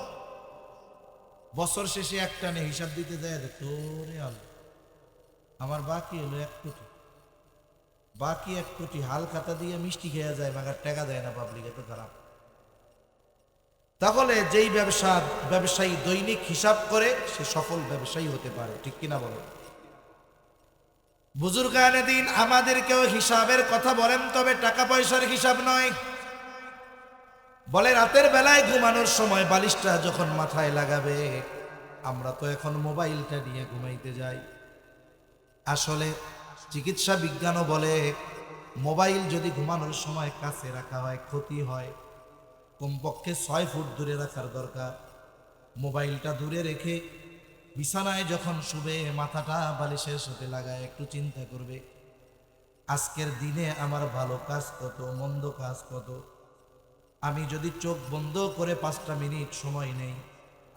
বছর শেষে একটানে হিসাব দিতে যায়, দেখতো রে আল্লাহ, আমার বাকি হলো 1 কোটি, বাকি 1 কোটি। হাল খাতা দিয়ে মিষ্টি খেয়ে যায়, মাগার টাকা দেয় না পাবলিক, এত খারাপ। তাহলে যেই ব্যবসায়ী দৈনিক হিসাব করে, সে সফল ব্যবসায়ী হতে পারে, ঠিক কিনা বলে? বুজুর্গানে দিন আমাদেরকেও হিসাবের কথা বলেন, তবে টাকা পয়সার হিসাব নয়। বলে রাতের বেলায় ঘুমানোর সময় বালিশটা যখন মাথায় লাগাবে, আমরা তো এখন মোবাইলটা নিয়ে ঘুমাইতে যাই। আসলে চিকিৎসা বিজ্ঞানও বলে, মোবাইল যদি ঘুমানোর সময় কাছে রাখা হয় ক্ষতি হয়। কমপক্ষে 6 ফুট দূরে রাখার দরকার। মোবাইলটা দূরে রেখে বিছানায় যখন শুবে, মাথাটা বালিশের সাথে লাগায় একটু চিন্তা করবে, আজকের দিনে আমার ভালো কাজ কত, মন্দ কাজ কত। আমি যদি চোখ বন্ধ করে 5টা মিনিট সময় নেই,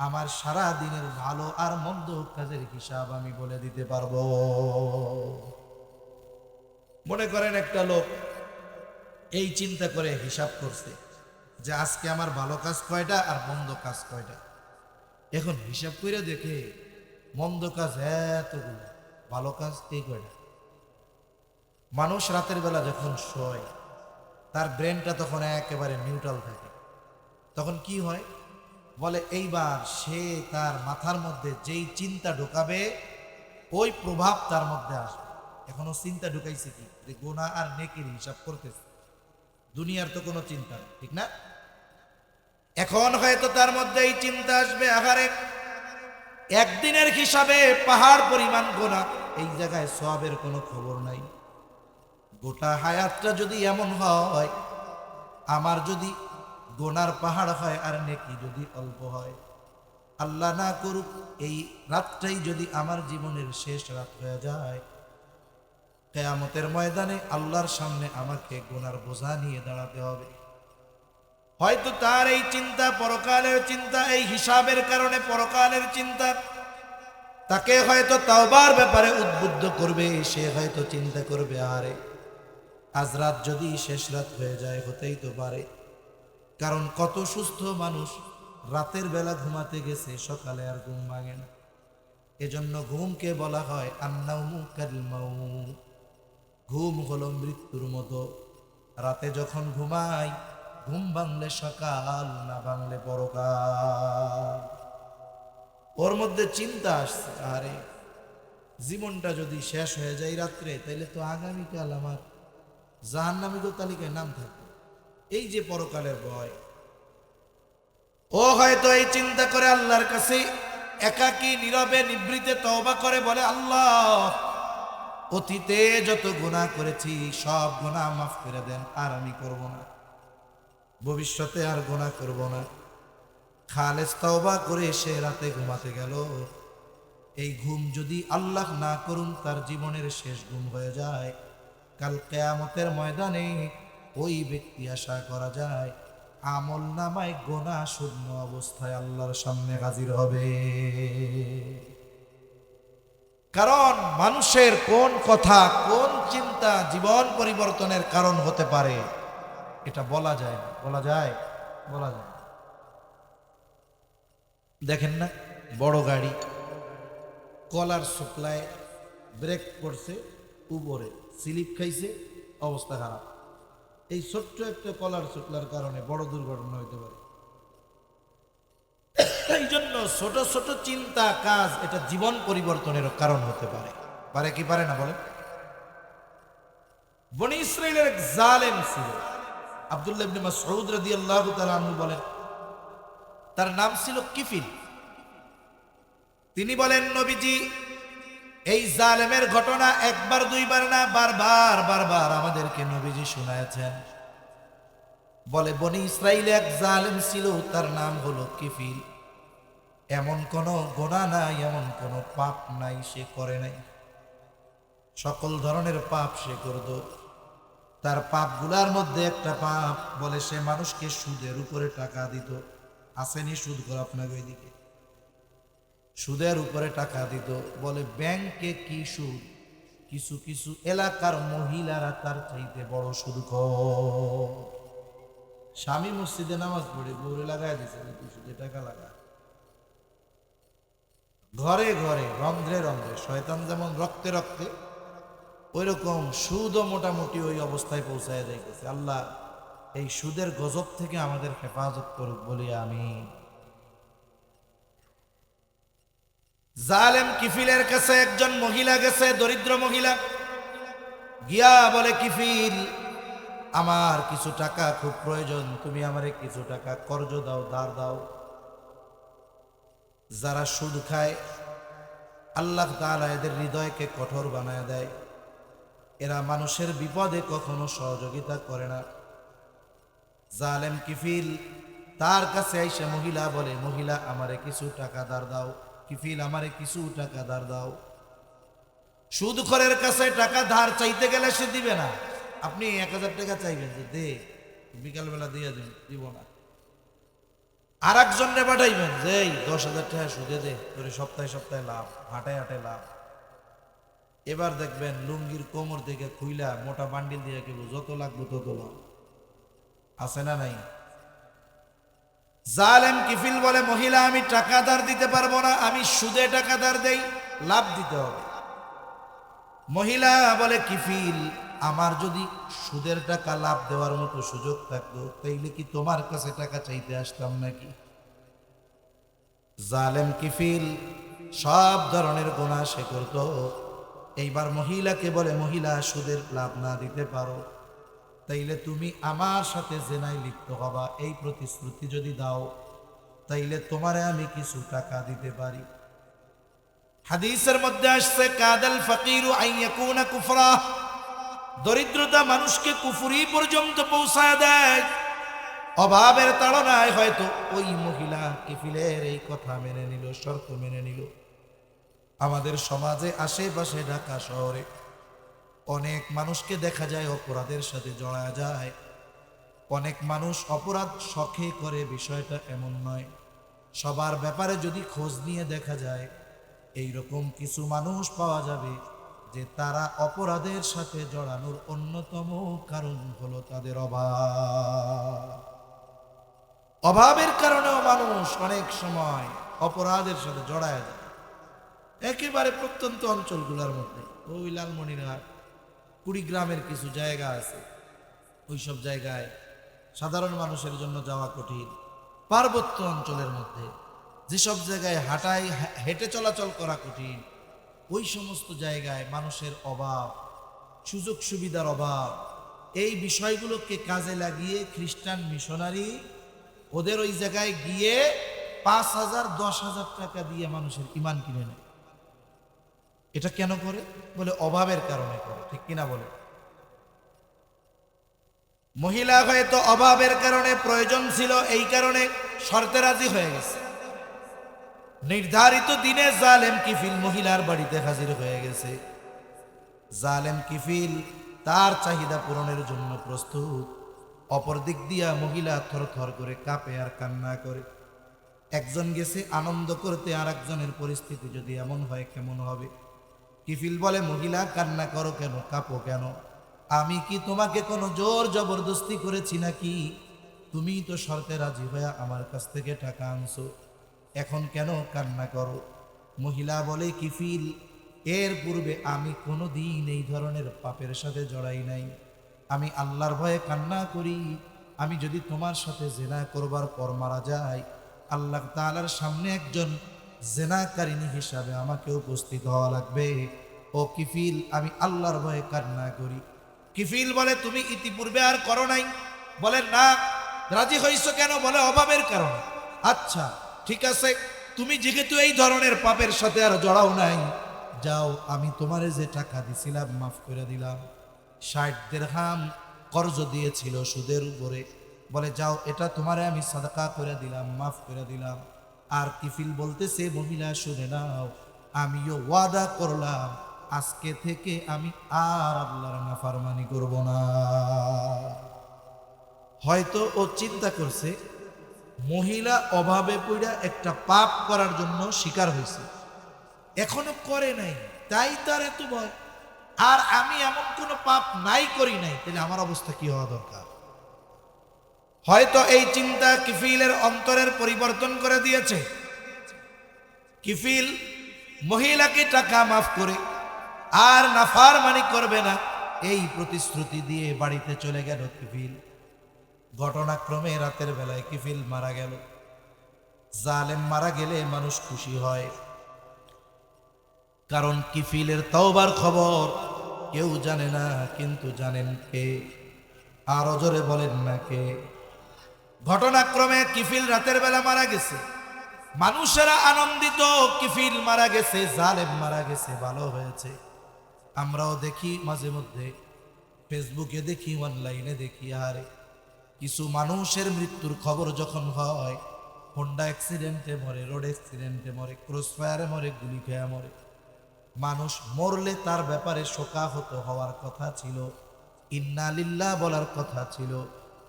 আমার সারা দিনের ভালো আর মন্দ কাজের হিসাব আমি বলে দিতে পারবো। মনে করেন একটা লোক এই চিন্তা করে হিসাব করছে যে আজকে আমার ভালো কাজ কয়টা আর মন্দ কাজ কয়টা। এখন হিসাব করে দেখে মন্দ কাজ এতগুলো, ভালো কাজ এই কয়টা। মানুষ রাতের বেলা যখন শোয়, তার ব্রেনটা তখন একেবারে নিউট্রাল থাকে। তখন কি হয়? বলে এইবার সে তার মাথার মধ্যে যেই চিন্তা ঢোকাবে, ওই প্রভাব তার মধ্যে আসবে। এখনো চিন্তা ঢুকাইছে কি? যে গুনাহ আর নেকির হিসাব করতেছে, দুনিয়ার তো কোনো চিন্তা নেই, ঠিক না? এখন হয়তো তার মধ্যে এই চিন্তা আসবে, আহারে একদিনের হিসাবে পাহাড় পরিমাণ গুনাহ, এই জায়গায় সওয়াবের কোনো খবর নাই। গোটা হায়াতটা যদি এমন হয়, আমার যদি গুনার পাহাড় হয় আর নেকি যদি অল্প হয়, আল্লাহ না করুক এই রাতটাই যদি আমার জীবনের শেষ রাত হয়ে যায়, কিয়ামতের ময়দানে আল্লাহর সামনে আমাকে গুনার বোঝা নিয়ে দাঁড়াতে হবে। হয়তো তার এই চিন্তা পরকালের চিন্তা, এই হিসাবের কারণে পরকালের চিন্তা তাকে হয়তো তাওবার ব্যাপারে উদ্বুদ্ধ করবে। সে হয়তো চিন্তা করবে, আরে আজ রাত যদি শেষ রাত হয়ে যায়, হতেই তো পারে। কারণ কত সুস্থ মানুষ রাতের বেলা ঘুমাতে গেছে, সকালে আর ঘুম ভাঙে না। এজন্য ঘুমকে বলা হয় আন্নাউমু কাল মাউত। ঘুম হলো মৃত্যুর মতো। রাতে যখন ঘুমাই, ঘুম ভাঙলে সকাল, না ভাঙলে পরকাল। ওর মধ্যে চিন্তা আসছে, আরে জীবনটা যদি শেষ হয়ে যায় রাত্রে, তাইলে তো আগামীকাল আমার জাহান্নামীদের তালিকায় নাম থাকবে। এই যে পরকালের ভয়, ও হয়তো এই চিন্তা করে আল্লাহর কাছে একাকী নীরবে নিভৃতে তওবা করে, বলে আল্লাহ, অতীতে যত গুনাহ করেছি সব গুনাহ মাফ করে দেন, আর আমি করব না, ভবিষ্যতে আর গুনাহ করব না। খালেস তওবা করে সে রাতে ঘুমাতে গেল। এই ঘুম যদি আল্লাহ না করুন তার জীবনের শেষ ঘুম হয়ে যায়, কাল কিয়ামতের ময়দানে ওই ব্যক্তি আশা করা যায় আমল নামায় গুনাহ শূন্য অবস্থায় আল্লাহর সামনে হাজির হবে। কারণ মানুষের কোন কথা, কোন চিন্তা জীবন পরিবর্তনের কারণ হতে পারে, এটা বলা যায় না। বলা যায়? বলা যায়। দেখেন না, বড় গাড়ি কলার শুকলায় ব্রেক করছে, উপরে স্লিপ খাইছে, অবস্থা খারাপ। এই ছোট্ট একটা কলার চুকলার কারণে বড় দুর্ঘটনা হইতে পারে। এই জন্য ছোট ছোট চিন্তা কাজ এটা জীবন পরিবর্তনের কারণ হতে পারে। পারে কি পারে না বলে? বনি ইসরাইলের এক জালেম ছিল, আব্দুল্লাহ ইবনে মাসউদ রাদিয়াল্লাহু তাআলা আনহু বলেন, তার নাম ছিল কিফিল। তিনি বলেন, নবীজি এই জালেমের ঘটনা একবার দুইবার না, বারবার বারবার আমাদেরকে নবীজি শোনায়েছেন। বলে, বনি ইসরাইলে এক জালেম ছিল, তার নাম হলো কিফিল। এমন কোন গুনাহ নাই, এমন কোন পাপ নাই সে করে নাই। সকল ধরনের পাপ সে করত। তার পাপগুলার মধ্যে একটা পাপ, বলে সে মানুষকে সুদের উপরে টাকা দিত। আসেনি সুদ কর আপনাকে ওইদিকে? সুদের উপরে টাকা দিত। বলে ব্যাংকে কি সুদ, কিছু কিছু এলাকার মহিলারা তার চাইতে বড় সুদ খোর। স্বামী মসজিদে নামাজ পড়ে বউরে লাগাই দিছে, তুই সুদে টাকা লাগা। ঘরে ঘরে রন্ধ্রে রন্ধ্রে, শয়তান যেমন রক্তে রক্তে, ওই রকম সুদও মোটামুটি ওই অবস্থায় পৌঁছায় যাইতেছে। আল্লাহ এই সুদের গজব থেকে আমাদের হেফাজত করুক বলি আমিন। জালেম কিফিলের কাছে একজন মহিলা গেছে, দরিদ্র মহিলা, গিয়া বলে, কিফিল আমার কিছু টাকা খুব প্রয়োজন, তুমি আমারে কিছু টাকা কর্জ দাও, ধার দাও। যারা সুদ খায় আল্লাহ তাআলা এদের হৃদয়কে কঠোর বানায় দেয়। এরা মানুষের বিপদে কখনো সহযোগিতা করে না। জালেম কিফিল তার কাছে আইসা মহিলা বলে, মহিলা আমারে কিছু টাকা ধার দাও। কিফিল আমারে কিছু টাকা ধার দাও। সুদখোরের কাছে টাকা ধার চাইতে গেলে সে দিবে না। আপনি 1000 টাকা চাইবেন যে দে, বিকালবেলা দিয়ে দিব না। আর একজনে পাঠাইবেন যে 10,000 টাকা সুদে দে, তোর সপ্তাহে সপ্তাহে লাভ, হাঁটায় হাঁটায় লাভ। এবার দেখবেন লুঙ্গির কোমর থেকে খুইলা মোটা বান্ডিল দিয়ে কেবল যত লাগবে তত লাভ। আছে না নাই? জালেম কিফিল বলে, মহিলা আমি টাকা ধার দিতে পারবো না, আমি সুদে টাকা ধার দেই, লাভ দিতে হবে। মহিলা বলে, কিফিল আমার যদি সুদের টাকা লাভ দেওয়ার মতো সুযোগ থাকতো তাইলে কি তোমার কাছে টাকা চাইতে আসতাম নাকি? জালেম কিফিল সব ধরনের গুনাহ সে করত। এইবার মহিলাকে বলে, মহিলা সুদের লাভ না দিতে পারো তাইলে তুমি আমার সাথে জেনায় লিপ্ত হবা, এই প্রতিশ্রুতি যদি দাও তাইলে তোমারে আমি কিছু টাকা দিতে পারি। হাদিসের মধ্যে আসছে, কাদাল ফাকিরু আন ইয়াকুনা কুফরা, দরিদ্রতা মানুষকে কুফরি পর্যন্ত পৌঁছায় দেয়। অভাবের তাড়নায় হয়তো ওই মহিলা কিফিলের এই কথা মেনে নিল, শর্ত মেনে নিল। আমাদের সমাজে আশেপাশে ঢাকা শহরে অনেক মানুষকে দেখা যায় অপরাধের সাথে জড়ায় যায়। অনেক মানুষ অপরাধ শখে করে, বিষয়টা এমন নয়। সবার ব্যাপারে যদি খোঁজ নিয়ে দেখা যায়, এইরকম কিছু মানুষ পাওয়া যাবে যে তারা অপরাধের সাথে জড়ানোর অন্যতম কারণ হলো তাদের অভাব। অভাবের কারণেও মানুষ অনেক সময় অপরাধের সাথে জড়ায় যায়। একেবারে প্রত্যন্ত অঞ্চলগুলোর মধ্যে, ওই লালমনিরহাট, কুড়িগ্রামের কিছু জায়গা আছে, ওইসব জায়গায় সাধারণ মানুষের জন্য যাওয়া কঠিন। পার্বত্য অঞ্চলের মধ্যে যেসব জায়গায় হেঁটে চলাচল করা কঠিন, ওই সমস্ত জায়গায় মানুষের অভাব, সুযোগ সুবিধার অভাব, এই বিষয়গুলোকে কাজে লাগিয়ে খ্রিস্টান মিশনারি ওদের ওই জায়গায় গিয়ে 5,000 10,000 টাকা দিয়ে মানুষের ঈমান কিনে নেয়। এটা কেন করে? বলে অভাবের কারণে করে। ঠিক কিনা বলে? মহিলা হয়তো অভাবের কারণে, প্রয়োজন ছিল এই কারণে শর্তে রাজি হয়ে গেছে। নির্ধারিত দিনে জালেম কিফিল মহিলার বাড়িতে হাজির হয়ে গেছে। জালেম কিফিল তার চাহিদা পূরণের জন্য প্রস্তুত। অপর দিক দিয়া মহিলা থরথর করে কাঁপে আর কান্না করে। একজন গেছে আনন্দ করতে, আর একজনের পরিস্থিতি যদি এমন হয় কেমন হবে? কিফিল বলে, মহিলা কান্না করো কেন, কাঁপো কেন? আমি কি তোমাকে কোনো জোর জবরদস্তি করেছি নাকি? তুমি তো শর্তে রাজি হয়ে আমার কাছ থেকে টাকা আনছো, এখন কেন কান্না করো? মহিলা বলে, কিফিল এর পূর্বে আমি কোনোদিন এই ধরনের পাপের সাথে জড়াই নাই। আমি আল্লাহর ভয়ে কান্না করি, আমি যদি তোমার সাথে জেনা করবার পর মারা যাই, আল্লাহ তাআলার সামনে একজন জেনাকারিনী হিসাবে আমাকে উপস্থিত হওয়া লাগবে। ও কিফিল, আমি আল্লাহর ভয়ে কান্না করি। কিফিল বলে, তুমি ইতিপূর্বে আর করো নাই? বলে না। রাজি হইছো কেন? বলে অভাবের কারণে। আচ্ছা ঠিক আছে, তুমি যেহেতু এই ধরনের পাপের সাথে আর জড়াও নাই, যাও, আমি তোমারে যে টাকা দিছিলাম মাফ করে দিলাম। 60 দিরহাম কর্জ দিয়েছিল সুদের উপরে, বলে যাও, এটা তোমারে আমি সাদাকা করে দিলাম, মাফ করে দিলাম। আর কিফিল বলতেছে, মহিলা শুনে নাও, আমিও ওয়াদা করলাম আজকে থেকে আমি আর আল্লাহর নাফরমানি করব না। হয়তো ও চিন্তা করছে মহিলা অভাবে পড়া একটা পাপ করার জন্য শিকার হয়েছে, এখনো করে নাই, তাই তার এত ভয়। আর আমি এমন কোনো পাপ নাই করি নাই, তাহলে আমার অবস্থা কি হওয়া দরকার? হয়তো এই চিন্তা কিফিলের অন্তরের পরিবর্তন করে দিয়েছে। কিফিল মহিলাকে টাকা মাফ করে আর নাফরমানি করবে না, এই প্রতিশ্রুতি দিয়ে বাড়িতে চলে গেল কিফিল। ঘটনাক্রমে রাতের বেলায় কিফিল মারা গেল। জালেম মারা গেলে মানুষ খুশি হয়, কারণ কিফিলের তওবার খবর কেউ জানে না, কিন্তু জানেন কে? আরো জোরে বলেন না কে? ঘটনাক্রমে কিফিল রাতের বেলা মারা গেছে। মানুষেরা আনন্দিত, কিফিল মারা গেছে, জালেম মারা গেছে, ভালো হয়েছে। আমরাও দেখি মাঝে মধ্যে, ফেসবুকে দেখি, অনলাইনে দেখি, আরে কিছু মানুষের মৃত্যুর খবর যখন হয়, হোন্ডা অ্যাক্সিডেন্টে মরে, রোড অ্যাক্সিডেন্টে মরে, ক্রসফায়ারে মরে, গুলি খেয়ে মরে। মানুষ মরলে তার ব্যাপারে শোকাহত হওয়ার কথা ছিল, ইন্না লিল্লাহ বলার কথা ছিল,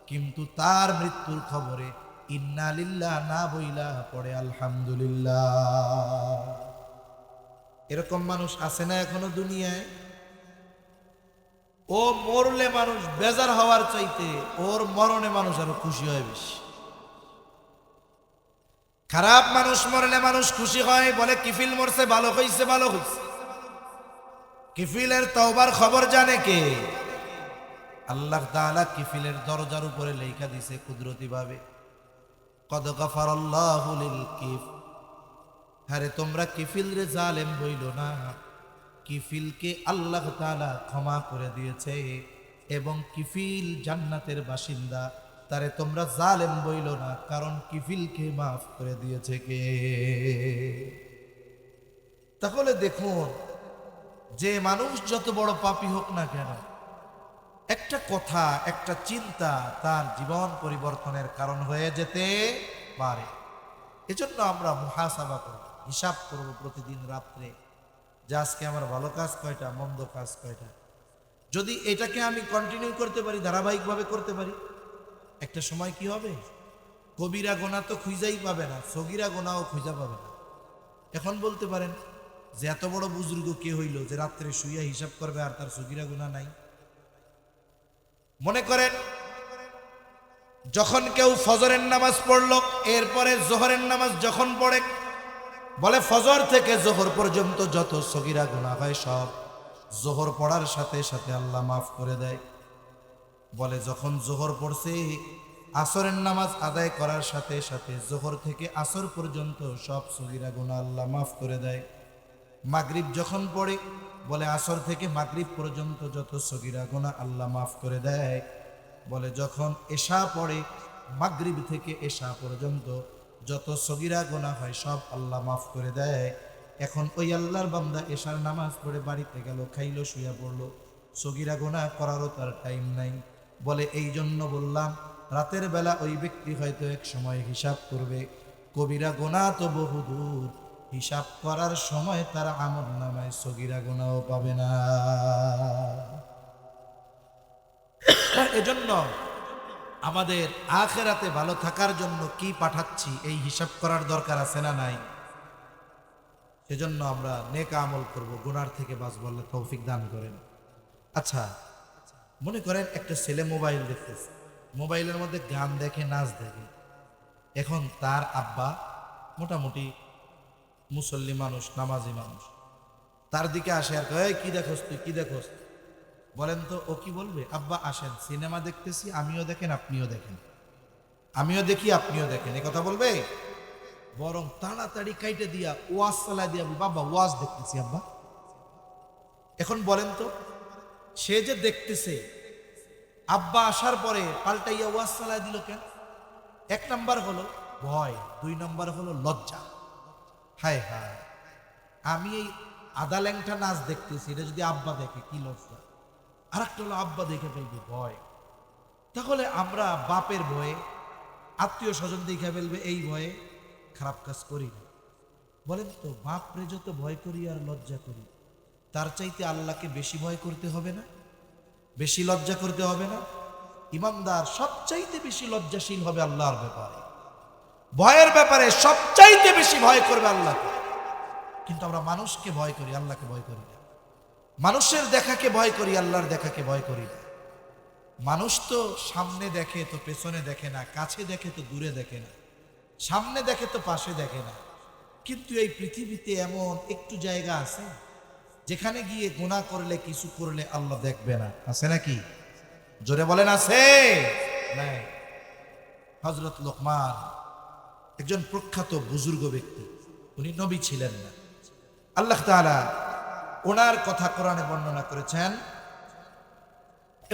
কিন্তু তার মৃত্যুর খবরে ইন্না লিল্লাহ না বইলা পড়ে আলহামদুলিল্লাহ। এরকম মানুষ আছে না এখনো দুনিয়ায়? ও মরলে মানুষ বেজার হওয়ার চাইতে ওর মরণে মানুষ আরো খুশি হয় বেশি। খারাপ মানুষ মরলে মানুষ খুশি হয়, বলে কিফিল মরছে, ভালো হইছে, ভালো হইছে। কিফিলের তওবার খবর জানে কে? আল্লাহ তাআলা কিফিলের দরজার উপরে লেখা দিছে কুদরতি ভাবে, কদ গফারাল্লাহু লিল কিফ। আরে তোমরা কিফিল রে জালেম বইলো না, কিফিলকে আল্লাহ তাআলা ক্ষমা করে দিয়েছে, এবং কিফিল জান্নাতের বাসিন্দা, তারে তোমরা জালেম বইলো না, কারণ কিফিলকে মাফ করে দিয়েছে কে? তাহলে দেখুন, যে মানুষ যত বড় পাপী হোক না কেন, একটা কথা, একটা চিন্তা তার জীবন পরিবর্তনের কারণ হয়ে যেতে পারে। এজন্য আমরা মুহাসাবা করব, হিসাব করব প্রতিদিন রাত্রে, যে আজকে আমার ভালো কাজ কয়টা, মন্দ কাজ কয়টা। যদি এটাকে আমি কন্টিনিউ করতে পারি, ধারাবাহিকভাবে করতে পারি, একটা সময় কি হবে, কবিরা গোনা তো খুঁজাই পাবে না, সগীরা গোনাও খুঁজা পাবে না। এখন বলতে পারেন যে এত বড় বুজুর্গ কে হইল যে রাত্রে শুইয়া হিসাব করবে আর তার সগীরা গোনা নাই? মনে করেন যখন কেউ ফজরের নামাজ পড়ল, এরপরে জোহরের নামাজ যখন পড়ে, বলে ফজর থেকে জোহর পর্যন্ত যত সগীরা গুনাহ হয় সব জোহর পড়ার সাথে সাথে আল্লাহ মাফ করে দেয়। বলে যখন জোহর পড়ছে, আসরের নামাজ আদায় করার সাথে সাথে জোহর থেকে আসর পর্যন্ত সব সগীরা গুনাহ আল্লাহ মাফ করে দেয়। মাগরিব যখন পড়ে, বলে আসর থেকে মাগরিব পর্যন্ত যত সগীরা গুনাহ আল্লাহ মাফ করে দেয়। বলে যখন এশা পড়ে, মাগরিব থেকে এশা পর্যন্ত যত সগীরা গুনাহ হয় সব আল্লাহ মাফ করে দেয়। এখন ওই আল্লাহর বান্দা এশার নামাজ পড়ে বাড়িতে গেল, খাইলো, শুয়া পড়লো, সগীরা গুনাহ করারও তার টাইম নাই। বলে এই জন্য বললাম, রাতের বেলা ওই ব্যক্তি হয়তো এক সময় হিসাব করবে, কবিরা গুনাহ তো বহুদূর, হিসাব করার সময় তার আমল নামায় সগীরা গুনাহও পাবে না। এজন্য আমাদের আখিরাতে ভালো থাকার জন্য কি পাঠাচ্ছি, এই হিসাব করার দরকার আছে না নাই? সেজন্য আমরা নেক আমল করব, গুনার থেকে বাঁচব, আল্লাহ তৌফিক দান করেন। আচ্ছা, মনে করেন একটা ছেলে মোবাইল দেখতেছে, মোবাইলের মধ্যে গান দেখে, নাচ দেখে। এখন তার আব্বা মোটামুটি মুসল্লি মানুষ, নামাজি মানুষ, তার দিকে আসে আর কয়, কি দেখোস তুই, কি দেখোস? বলেন তো ও কি বলবে? আব্বা আসেন, সিনেমা দেখতেছি, আমিও দেখেন আপনিও দেখেন, আমিও দেখি আপনিও দেখেন, এ কথা বলবে? বরং তাড়াতাড়ি কাইটে দিয়া ওয়াজ চালায় দিয়া বলবে, বাবা ওয়াজ দেখতেছি আব্বা। এখন বলেন তো, সে যে দেখতেছে, আব্বা আসার পরে পাল্টাইয়া ওয়াজ চালায় দিল কেন? এক নাম্বার হলো ভয়, দুই নাম্বার হলো লজ্জা। হায় হায়, আমি এই আদা ল্যাংটা নাচ দেখতেছি, এটা যদি আব্বা দেখে কি লজ্জা। আর একটা হলো আব্বা দেখে ফেলবে, ভয়। তাহলে আমরা বাপের ভয়ে, আত্মীয় স্বজন দেখে ফেলবে এই ভয়ে খারাপ কাজ করি না। বলেন তো, বাপরে যত ভয় করি আর লজ্জা করি, তার চাইতে আল্লাহকে বেশি ভয় করতে হবে না? বেশি লজ্জা করতে হবে না? ইমানদার সবচাইতে বেশি লজ্জাশীল হবে আল্লাহর ব্যাপারে, ভয়ের ব্যাপারে সবচাইতে বেশি ভয় করবে আল্লাহকে। কিন্তু আমরা মানুষকে ভয় করি, আল্লাহকে ভয় করি না। মানুষের দেখাকে ভয় করি, আল্লাহর দেখাকে ভয় করি না। মানুষ তো সামনে দেখে তো পেছনে দেখে না, কাছে দেখে তো দূরে দেখে না, সামনে দেখে তো পাশে দেখে না। কিন্তু এই পৃথিবীতে এমন একটু জায়গা আছে যেখানে গিয়ে গুনাহ করলে, কিছু করলে আল্লাহ দেখবে না, আছে নাকি? জোরে বলেন, আছে? নাই। হযরত লোকমান একজন প্রখ্যাত বুজুর্গ ব্যক্তি, উনি নবী ছিলেন না। আল্লাহ তাআলা ওনার কথা কোরআনে বর্ণনা করেছেন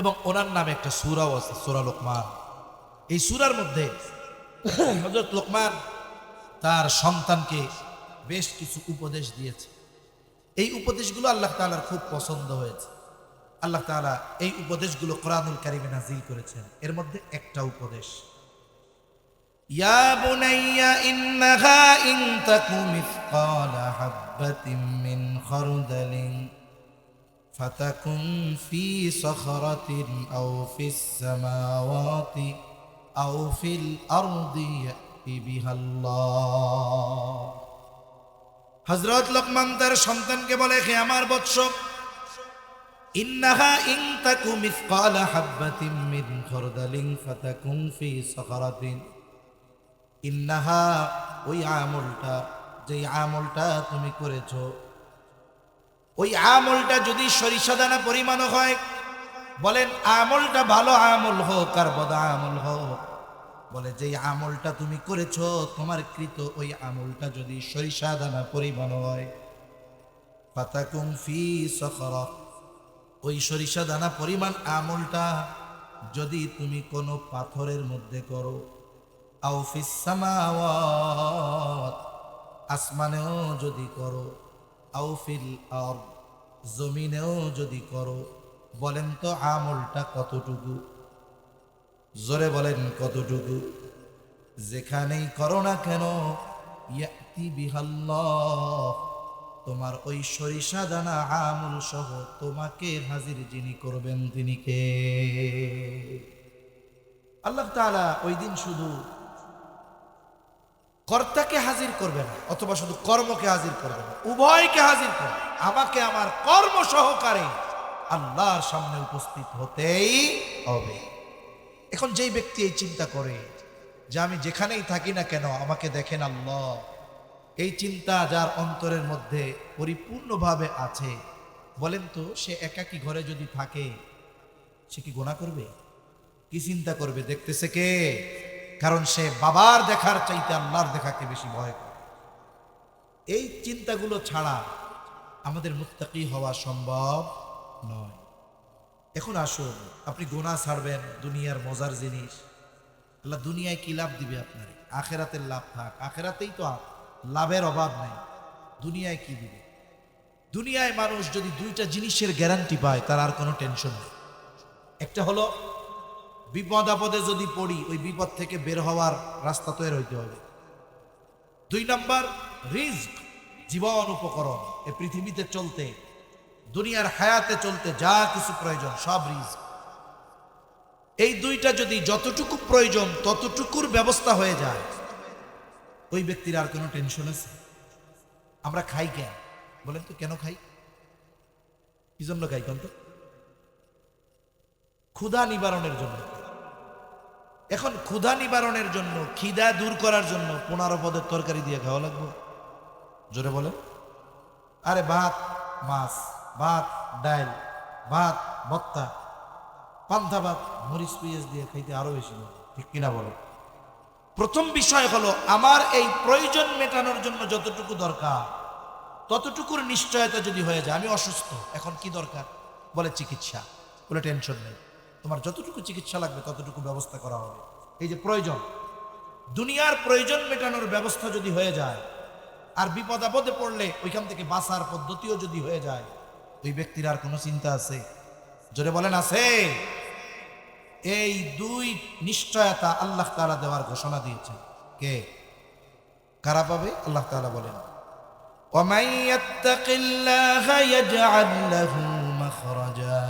এবং ওনার নামে একটা সূরাও আছে, সূরা লোকমান। এই সূরার মধ্যে হযরত লোকমান তার সন্তানকে বেশ কিছু উপদেশ দিয়েছে। এই উপদেশগুলো আল্লাহ তাআলার খুব পছন্দ হয়েছে। আল্লাহ তাআলা এই উপদেশগুলো কোরআনুল কারীমে নাযিল করেছেন। এর মধ্যে একটা উপদেশ, ইয়া বুনাইয়া ইন্নাহা ইন তাকু মিসকালা হাববাতিন মিন খারদালিন ফাতাকুন ফি সখরাতিন আও ফিস সামাওয়াতি আও ফিল আরদি ইয়াতি বিহাল্লাহ। হযরত লোকমান তার সন্তানকে বলে, হে আমার বৎস, ইন্নাহা ইন তাকু মিসকালা হাববাতিন মিন খারদালিন ফাতাকুন ফি সখরাতিন। ইন্নাহা, ওই আমলটা, যে আমলটা তুমি করেছো, ওই আমলটা যদি সরিষা দানা পরিমাণ হয়, বলেন আমলটা ভালো আমল হোক আর বদ আমল হোক, বলে যে আমলটা তুমি করেছো, তোমার কৃত ওই আমলটা যদি সরিষা দানা পরিমাণ হয়, ফাতাকুম ফি সখরা, ওই সরিষা দানা পরিমাণ আমলটা যদি তুমি কোনো পাথরের মধ্যে করো, আও ফিস সামাওয়াত, আসমানেও যদি করো, আও ফিল আরদ, জমিনেও যদি করো, বলেন তো আমলটা কতটুকু? জোরে বলেন কতটুকু? যেখানেই করো না কেন, ইয়াতি বিহাল্লাহ, তোমার ওই সরিষা দানা আমল সহ তোমাকে হাজির যিনি করবেন তিনি কে? আল্লাহ তাআলা ওই দিন শুধু কর্তাকে হাজির করবে না, অথবা শুধু কর্মকে হাজির করবে না, উভয়কে হাজির করবে। আমাকে আমার কর্ম সহকারে আল্লাহর সামনে উপস্থিত হতেই হবে। এখন যেই ব্যক্তি এই চিন্তা করে যে আমি যেখানেই থাকি না কেন আমাকে দেখেন আল্লাহ, এই চিন্তা যার অন্তরের মধ্যে পরিপূর্ণভাবে আছে, বলেন তো সে একাকী ঘরে যদি থাকে সে কি গুনাহ করবে? কি চিন্তা করবে? দেখতেছে কে? কারণ সে বাবার দেখার চাইতে আল্লাহর দেখাকে বেশি ভয় করে। এই চিন্তাগুলো ছাড়া আমাদের মুত্তাকি হওয়া সম্ভব নয়। এখন আসুন, আপনি গুনাহ ছাড়বেন, দুনিয়ার মজার জিনিস। আল্লাহ দুনিয়ায় কি লাভ দিবে আপনার? আখেরাতের লাভ থাক, আখেরাতেই তো লাভের অভাব নাই, দুনিয়ায় কি দিবে? দুনিয়ায় মানুষ যদি দুইটা জিনিসের গ্যারান্টি পায় তার আর কোনো টেনশন নেই। একটা হলো বিপদ আপদে যদি পড়ি ওই বিপদ থেকে বের হওয়ার রাস্তা তৈরি হইতে হবে। দুই নাম্বার, রিজক, জীবন উপকরণ, এ পৃথিবীতে চলতে, দুনিয়ার হায়াতে চলতে যা কিছু প্রয়োজন সব রিজক। এই দুইটা যদি যতটুকু প্রয়োজন ততটুকুর ব্যবস্থা হয়ে যায়, ওই ব্যক্তির আর কোনো টেনশন আছে? আমরা খাই কেন বলেন তো? কেন খাই? কি জন্য খাই? কিন্তু ক্ষুধা নিবারণের জন্য। এখন ক্ষুধা নিবারণের জন্য, খিদা দূর করার জন্য 15 পদের তরকারি দিয়ে খাওয়া লাগবে? জোরে বলেন। আরে ভাত মাছ, ভাত, ডাল, ভাত, ভর্তা, পান্তা ভাত, মরিচ পেঁয়াজ দিয়ে খাইতে আরো বেশি মজা, ঠিক কিনা বলো? প্রথম বিষয় হলো আমার এই প্রয়োজন মেটানোর জন্য যতটুকু দরকার ততটুকুর নিশ্চয়তা যদি হয়ে যায়। আমি অসুস্থ, এখন কি দরকার? বলে চিকিৎসা। বলে টেনশন নেই, তোমার যতটুকু চিকিৎসা লাগবে ততটুকু ব্যবস্থা করা হবে। এই যে প্রয়োজন, দুনিয়ার প্রয়োজন মেটানোর ব্যবস্থা যদি হয়ে যায়, আর বিপদ আপদে পড়লে ওইখান থেকে বাঁচার পদ্ধতিও যদি হয়ে যায়, ওই ব্যক্তির আর কোনো চিন্তা আছে? জোরে বলেন আছে? এই দুই নিশ্চয়তা আল্লাহ তাআলা দেওয়ার ঘোষণা দিয়েছেন। কে, কারা পাবে? আল্লাহ তাআলা বলেন, وَمَن يَتَّقِ اللَّهَ يَجْعَل لَّهُ مَخْرَجًا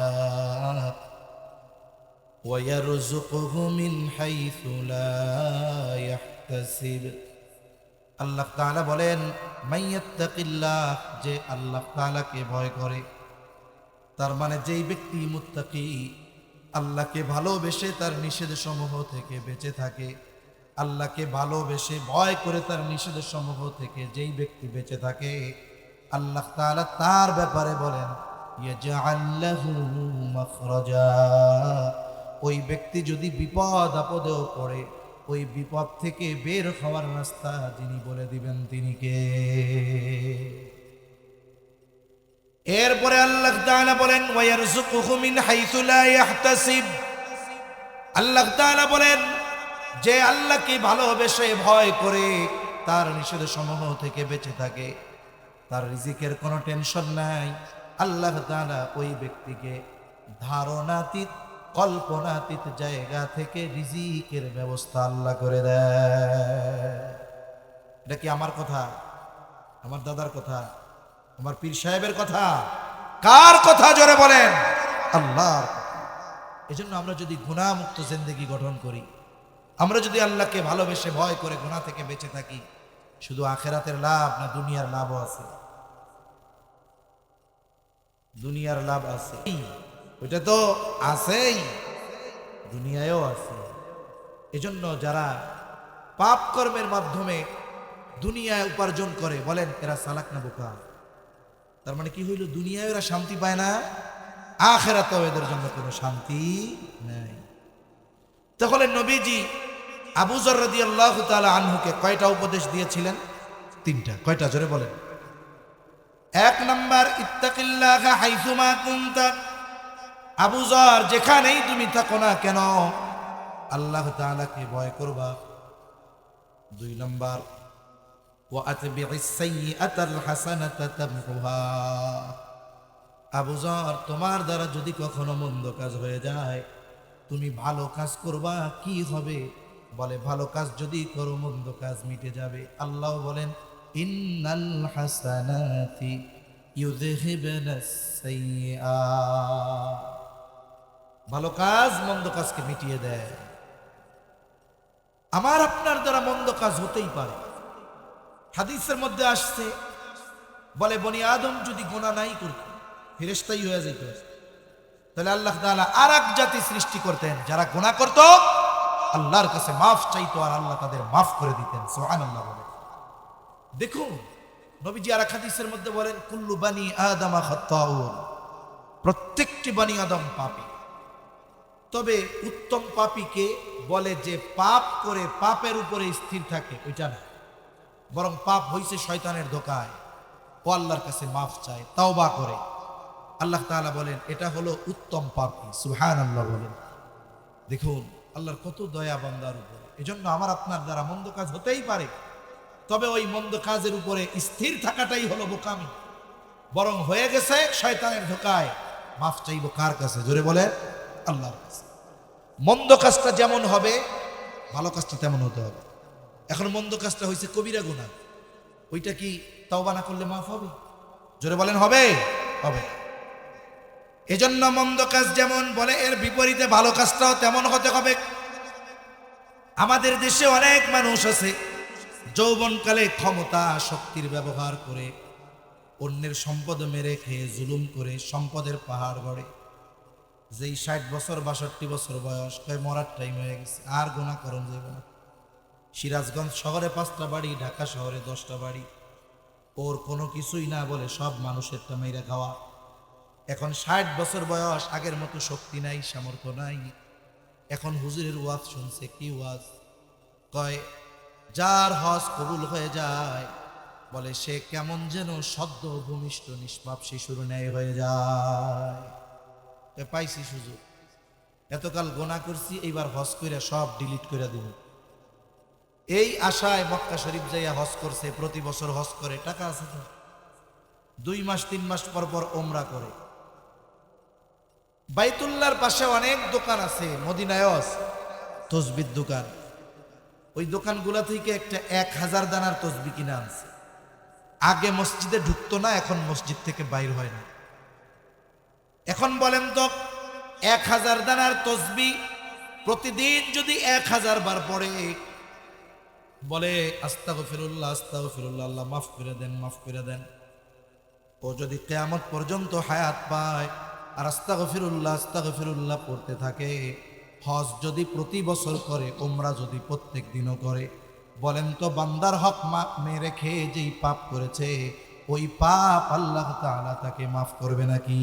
وَيَرْزُقْهُ مِنْ حَيْثُ لَا يَحْتَسِبُ। আল্লাহ তাআলা বলেন, মান ইয়াত্তাকিল্লাহ, যে আল্লাহ তাআলাকে ভয় করে, তার মানে যেই ব্যক্তি মুত্তাকি, আল্লাহকে ভালোবেসে তার নিষেধ সমূহ থেকে বেঁচে থাকে, আল্লাহকে ভালোবেসে ভয় করে তার নিষেধ সমূহ থেকে যেই ব্যক্তি বেঁচে থাকে, আল্লাহ তাআলা তার ব্যাপারে বলেন ইয়াজআল লাহু মাখরাজা। ওই ব্যক্তি যদি বিপদ আপদেও পড়ে, ওই বিপদ থেকে বের হওয়ার রাস্তা যিনি বলে দিবেন তিনি কে? এরপরে আল্লাহ তাআলা বলেন ওয়ায়ারযুকুহু মিন হাইসু লা ইয়াহতাসিব। আল্লাহ তাআলা বলেন, যে আল্লাহকে ভালোবেসে ভয় করে তার নিষেধ সমূহ থেকে বেঁচে থাকে, তার রিজিকের কোনো টেনশন নাই, আল্লাহ তাআলা ওই ব্যক্তিকে ধারণাতীত কল্পনাতীত জায়গা থেকে রিজিকের ব্যবস্থা আল্লাহ করে দেয়। এটা কি আমার কথা, আমার দাদার কথা, আমার পীর সাহেবের কথা? কার কথা? জোরে বলেন, আল্লাহর কথা। এজন্য আমরা যদি গুনাহমুক্ত জিন্দেগি গঠন করি, আমরা যদি আল্লাহকে ভালোবেসে ভয় করে গুনাহ থেকে বেঁচে থাকি, শুধু আখিরাতের লাভ না, দুনিয়ার লাভও আছে। দুনিয়ার লাভ আছে, ওইটা তো আছেই, দুনিয়ায়ও আছে। এজন্য যারা পাপ কর্মের মাধ্যমে দুনিয়ায় উপার্জন করে, বলেন এরা চালাক না বোকা? তার মানে কি হইল? দুনিয়ায় এরা শান্তি পায় না, আখিরাতেও এদের জন্য কোনো শান্তি নাই। তাহলে নবীজি আবু যর রাদিয়াল্লাহু তাআলা আনহুকে কয়টা উপদেশ দিয়েছিলেন? তিনটা। কয়টা? জোরে বলেন। এক নাম্বার, ইত্তাকিল্লাহা হাইসুমা কুনতা। আবু যর, যেখানেই তুমি থাকো না কেন আল্লাহ তাআলাকে ভয় করবা। দুই নাম্বার, ওয়া আতবি'is সাইয়্যাতাল হাসানাতা তামহুহা। আবু যর, তোমার দ্বারা যদি কখনো মন্দ কাজ হয়ে যায়, তুমি ভালো কাজ করবা, কি হবে? বলে ভালো কাজ যদি করো মন্দ কাজ মিটে যাবে। আল্লাহ বলেন, ইন্নাল হাসানাতি ইউযহিবুনাস সাইয়্যাত। ভালো কাজ মন্দ কাজকে মিটিয়ে দেয়। আমার আপনার দ্বারা মন্দ কাজ হতেই পারে। হাদিসের মধ্যে আসছে, বলে বনি আদম যদি গুনাহ নাই করত, ফেরেশতাই হয়ে যেত, তাহলে আল্লাহ তাআলা আর এক জাতি সৃষ্টি করতেন যারা গুনাহ করত, আল্লাহর কাছে মাফ চাইতো, আর আল্লাহ তাদের মাফ করে দিতেন। সুবহানাল্লাহ বলে। দেখুন নবীজি আর এক হাদিসের মধ্যে বলেন, কুল্লু বানি আদম খাত্তাউন। প্রত্যেকটি বানি আদম পাপী, তবে উত্তম পাপীকে বলে যে পাপ করে পাপের উপরে স্থির থাকে, ওইটা না, বরং পাপ হইছে শয়তানের ধোকায়, ও আল্লাহর কাছে মাফ চায়, তাওবা করে। আল্লাহ তাআলা বলেন এটা হলো উত্তম পাপী। সুবহানাল্লাহ বলেন। দেখুন আল্লাহর কত দয়া বান্দার উপরে। এজন্য আমার আপনার দ্বারা মন্দ কাজ হতেই পারে, তবে ওই মন্দ কাজের উপরে স্থির থাকাটাই হলো বোকামি। বরং হয়ে গেছে শয়তানের ধোকায়, মাফ চাইবো কার কাছে? জোরে বলেন, আল্লাহর কাছে। মন্দ কাজটা যেমন হবে ভালো কাজটা তেমন হতে হবে। এখন মন্দ কাজটা হয়েছে কবিরা গুনাহ, ওইটা কি তওবা না করলে মাফ হবে? জোরে বলেন, হবে? হবে। এজন্য মন্দ কাজ যেমন বলে, এর বিপরীতে ভালো কাজটাও তেমন হতে হবে। আমাদের দেশে অনেক মানুষ আছে যৌবনকালে ক্ষমতা শক্তির ব্যবহার করে অন্যের সম্পদ মেরে খেয়ে জুলুম করে সম্পদের পাহাড় গড়ে। যেই 60 বছর 62 বছর বয়স, কয় মরার টাইম হয়ে গেছে, আর গুনাহ করন যাবে না। সিরাজগঞ্জ শহরে 5টা বাড়ি, ঢাকা শহরে 10টা বাড়ি। ওর কোনো কিছুই না বলে সব মানুষেরটা মেরে খাওয়া। এখন 60 বছর বয়স, আগের মতো শক্তি নাই, সামর্থ্য নাই। এখন হুজুরের ওয়াজ শুনছে, কি ওয়াজ কয়, যার হজ কবুল হয়ে যায় বলে সে কেমন যেন সদ্য ভূমিষ্ঠ নিষ্পাপ শিশুর ন্যায় হয়ে যায়। পাইছি সুযোগ, এতকাল গোনা করছি, এইবার হজ কইরা সব ডিলিট করে দিব। এই আশায় মক্কা শরীফ যাইয়া হজ করছে, প্রতি বছর হজ করে, টাকা আছে তো, 2 মাস 3 মাস পর পর ওমরা করে। বাইতুল্লাহর পাশে অনেক দোকান আছে, মদিনায় তসবির দোকান, ওই দোকানগুলা থেকে একটা 1000 দানার তসবি কিনে আনছে। আগে মসজিদে ঢুকতো না, এখন মসজিদ থেকে বাইর হয় না। এখন বলেন তো, 1000 দানার তসবি প্রতিদিন যদি 1000 বার পড়ে, বলে আস্তাগফিরুল্লাহ আস্তাগফিরুল্লাহ, আল্লাহ মাফ করে দেন, মাফ করে দেন, ও যদি কিয়ামত পর্যন্ত হায়াত পায় আর আস্তাগফিরুল্লাহ আস্তাগফিরুল্লাহ পড়তে থাকে, হজ যদি প্রতি বছর করে, উমরা যদি প্রত্যেক দিনও করে, বলেন তো বান্দার হক মেরে খেয়ে যেই পাপ করেছে, ওই পাপ আল্লাহ তাআলা তাকে মাফ করবে নাকি?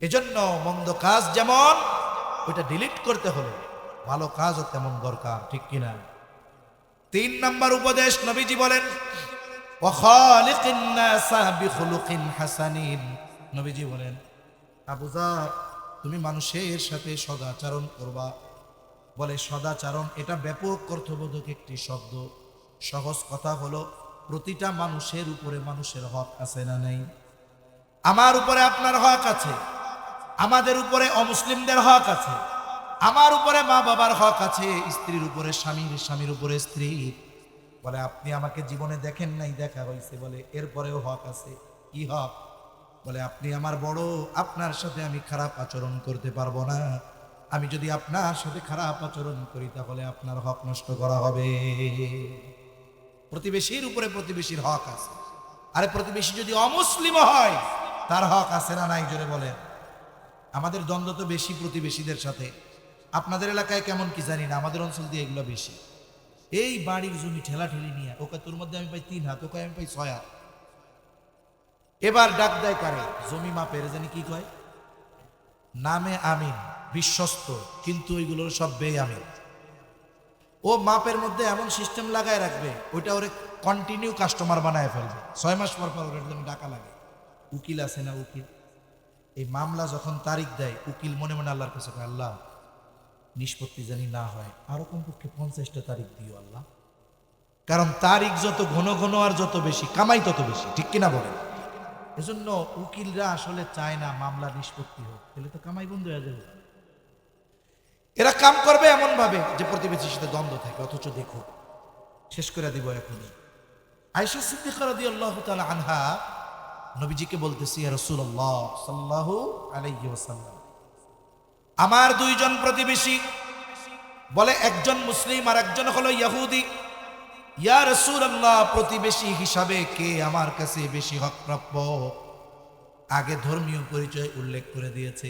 এজন্য মন্দ কাজ যেমন ওইটা ডিলিট করতে হলো, ভালো কাজও তেমন দরকার, ঠিক কিনা? 3 নাম্বার উপদেশ নবীজি বলেন, ওয়াখালিকিন নাসা বিখুলুকিন হাসানিন। নবীজি বলেন, আবু যার, তুমি মানুষের সাথে সদাচরণ করবা। বলে সদাচরণ এটা ব্যাপক অর্থবোধক একটি শব্দ। সহজ কথা হলো, প্রতিটা মানুষের উপরে মানুষের হক আছে না নেই? আমার উপরে আপনার হক আছে, আমাদের উপরে অমুসলিমদের হক আছে, আমার উপরে মা বাবার হক আছে, স্ত্রীর উপরে স্বামীর, স্বামীর উপরে স্ত্রী। বলে আপনি আমাকে জীবনে দেখেন নাই, দেখা হয়েছে, বলে এরপরেও হক আছে। কি হক? বলে আপনি আমার বড়, আপনার সাথে আমি খারাপ আচরণ করতে পারবো না। আমি যদি আপনার সাথে খারাপ আচরণ করি তাহলে আপনার হক নষ্ট করা হবে। প্রতিবেশীর উপরে প্রতিবেশীর হক আছে। আরে প্রতিবেশী যদি অমুসলিম হয়, তার হক আছে না নাই? জোরে বলেন। আমাদের দ্বন্দ্ব তো বেশি প্রতিবেশীদের সাথে। আপনাদের এলাকায় কেমন কি জানি না, আমাদের অঞ্চল দিয়ে এগুলো বেশি। এই বাড়ির জমি ঠেলাঠেলি নিয়ে, ওকে তোর মধ্যে আমি পাই 3 হাত, ওকে আমি পাই 6 হাত। এবার ডাক দেয় কারে? জমি মাপের জানি কি কয়, নামে আমিন, বিশ্বস্ত, কিন্তু ওইগুলোর সব বেআমিন। ও মাপের মধ্যে এমন সিস্টেম লাগায় রাখবে, ওইটা ওরে কন্টিনিউ কাস্টমার বানায় ফেলবে। 6 মাস পর পর ওর জন্য ডাকা লাগে। উকিল আছে না, উকিল, এই মামলা যখন তারিখ দেয়, উকিল মনে মনে আল্লাহর কাছে কয়, আল্লাহ নিষ্পত্তি জানি না হয়, আরো কমপক্ষে 50টা তারিখ দিও আল্লাহ। কারণ তারিখ যত ঘন ঘন আর যত বেশি কামাই তত বেশি, ঠিক কিনা বলেন? এজন্য উকিলরা আসলে চায় না মামলা নিষ্পত্তি হোক, তাহলে তো কামাই বন্ধ হয়ে যাবে। এরা কাম করবে এমন ভাবে যে প্রতিবেশীর সাথে দ্বন্দ্ব থাকে, অথচ দেখো শেষ করে দিব এখনই। আয়েশা সিদ্দিকা রাদিয়াল্লাহু তাআলা আনহা নবীজিকে বলতেছি, ইয়া রাসূলুল্লাহ সাল্লাল্লাহু আলাইহি ওয়াসাল্লাম, আমার 2 জন প্রতিবেশী, বলে একজন মুসলিম আর একজন হলো ইহুদি। ইয়া রাসূলুল্লাহ, প্রতিবেশী হিসাবে কে আমার কাছে বেশি হক প্রাপ্য? আগে ধর্মীয় পরিচয় উল্লেখ করে দিয়েছে,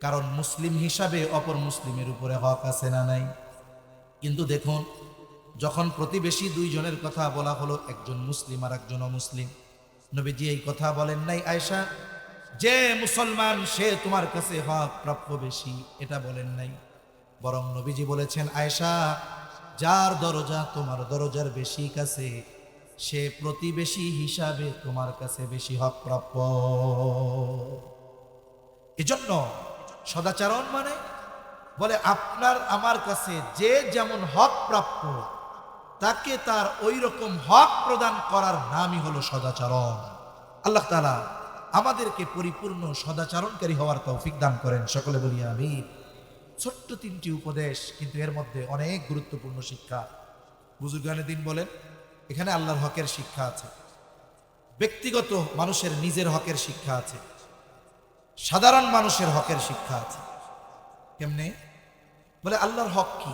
কারণ মুসলিম হিসাবে অপর মুসলিমের উপরে হক আছে না নাই? কিন্তু দেখুন, যখন প্রতিবেশী 2 জনের কথা বলা হলো, একজন মুসলিম আর একজন অমুসলিম, নবীজি এই কথা বলেন নাই আয়েশা যে মুসলমান সে তোমার কাছে হক প্রাপ্য বেশি, এটা বলেন নাই। বরং নবীজি বলেছেন, আয়েশা, যার দরজা তোমার দরজার বেশি কাছে, সে প্রতিবেশী হিসাবে তোমার কাছে বেশি হক প্রাপ্য। এজন্য সদাচরণ মানে, বলে আপনার আমার কাছে যে যেমন হক প্রাপ্য, তাকে তার ওই রকম হক প্রদান করার নামই হলো সদাচরণ। আল্লাহ তাআলা আমাদেরকে পরিপূর্ণ সদাচরণকারী হওয়ার তৌফিক দান করেন, সকলে বলি আমিন। ছোট্ট 3টি উপদেশ, কিন্তু এর মধ্যে অনেক গুরুত্বপূর্ণ শিক্ষা। বুজুর্গানে দিন বলেন, এখানে আল্লাহর হকের শিক্ষা আছে, ব্যক্তিগত মানুষের নিজের হকের শিক্ষা আছে, সাধারণ মানুষের হকের শিক্ষা আছে। কেমনে? বলে আল্লাহর হক কি?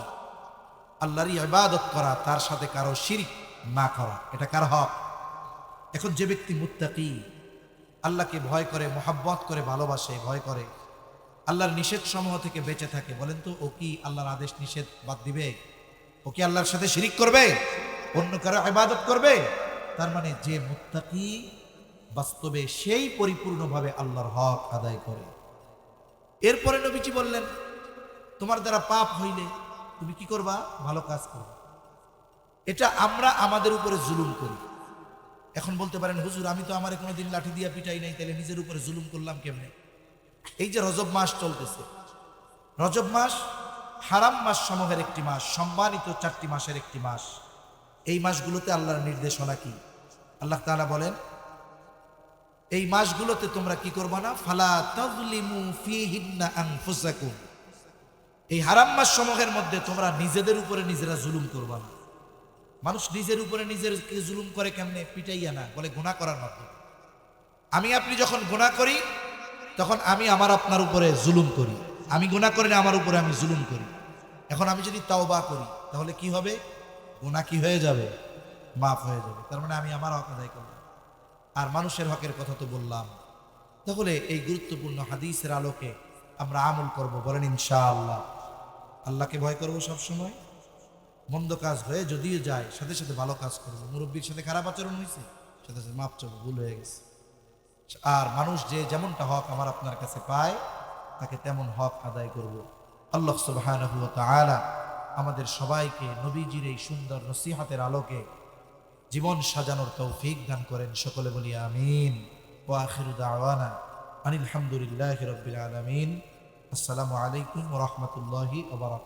আল্লাহরই ইবাদত করা, তার সাথে কারো শিরক না করা, এটা কার হক? এখন যে ব্যক্তি মুত্তাকি, আল্লাহকে ভয় করে, মহব্বত করে, ভালোবাসে, ভয় করে, আল্লাহর নিষেধ সমূহ থেকে বেঁচে থাকে, বলেন তো ও কি আল্লাহর আদেশ নিষেধ বাদ দিবে? ও কি আল্লাহর সাথে শিরিক করবে? অন্য কারো ইবাদত করবে? তার মানে যে মুত্তাকি বাস্তবে সেই পরিপূর্ণভাবে আল্লাহর হক আদায় করে। এরপরে নবীজি বললেন, তোমার দ্বারা পাপ হইলে তুমি কি করবা? ভালো কাজ করবা। এটা আমরা আমাদের উপরে জুলুম করি। এখন বলতে পারেন, হুজুর আমি তো আমার কোনোদিন লাঠি দিয়া পিটাই নাই, তাহলে নিজের উপরে জুলুম করলাম কেমনে? এই যে রজব মাস চলতেছে, রজব মাস হারাম মাস সমূহের একটি মাস, সম্মানিত 4টি মাসের একটি মাস। এই মাসগুলোতে আল্লাহর নির্দেশনা কি? আল্লাহ তাআলা বলেন, এই মাসগুলোতে তোমরা কি করবা না? ফালা তাযলিমু ফীহিন্না আনফুসাকুম। এই হারাম মাস সমূহের মধ্যে তোমরা নিজেদের উপরে নিজেরা জুলুম করবা না। মানুষ নিজের উপরে নিজের জুলুম করে কেমনে? পিটাইয়া না, বলে গুনাহ করার মাধ্যমে। আমি আপনি যখন গুনাহ করি তখন আমি আমার আপনার উপরে জুলুম করি। আমি গুনাহ করি না, আমার উপরে আমি জুলুম করি। এখন আমি যদি তাওবা করি তাহলে কি হবে? গুনাহ কি হয়ে যাবে? মাফ হয়ে যাবে। তার মানে আমি আমার হক আদায় করলাম। আর মানুষের হকের কথা তো বললাম। তাহলে এই গুরুত্বপূর্ণ হাদিসের আলোকে আমরা আমল করব, বলেন ইনশাআল্লাহ। আল্লাহকে ভয় করবো সবসময়। মন্দ কাজ হয়ে যদিও যায়, সাথে সাথে ভালো কাজ করবো। মুরব্বীর সাথে খারাপ আচরণ হয়েছে, সাথে সাথে মাফ চাবো, ভুল হয়ে গেছে। আর মানুষ যে যেমনটা হক আমার আপনার কাছে পায়, তাকে তেমন হক আদায় করব। আল্লাহ সুবহানাহু ওয়া তাআলা আমাদের সবাইকে নবীজির এই সুন্দর নসিহতের আলোকে জীবন সাজানোর তৌফিক দান করেন। সকলে বলি আমিন। ওয়া আখিরু দাওয়ানা আনিল হামদুলিল্লাহি রাব্বিল আলামিন। আসসালামু আলাইকুম ওয়া রাহমাতুল্লাহি ওয়া বারাকাতুহু।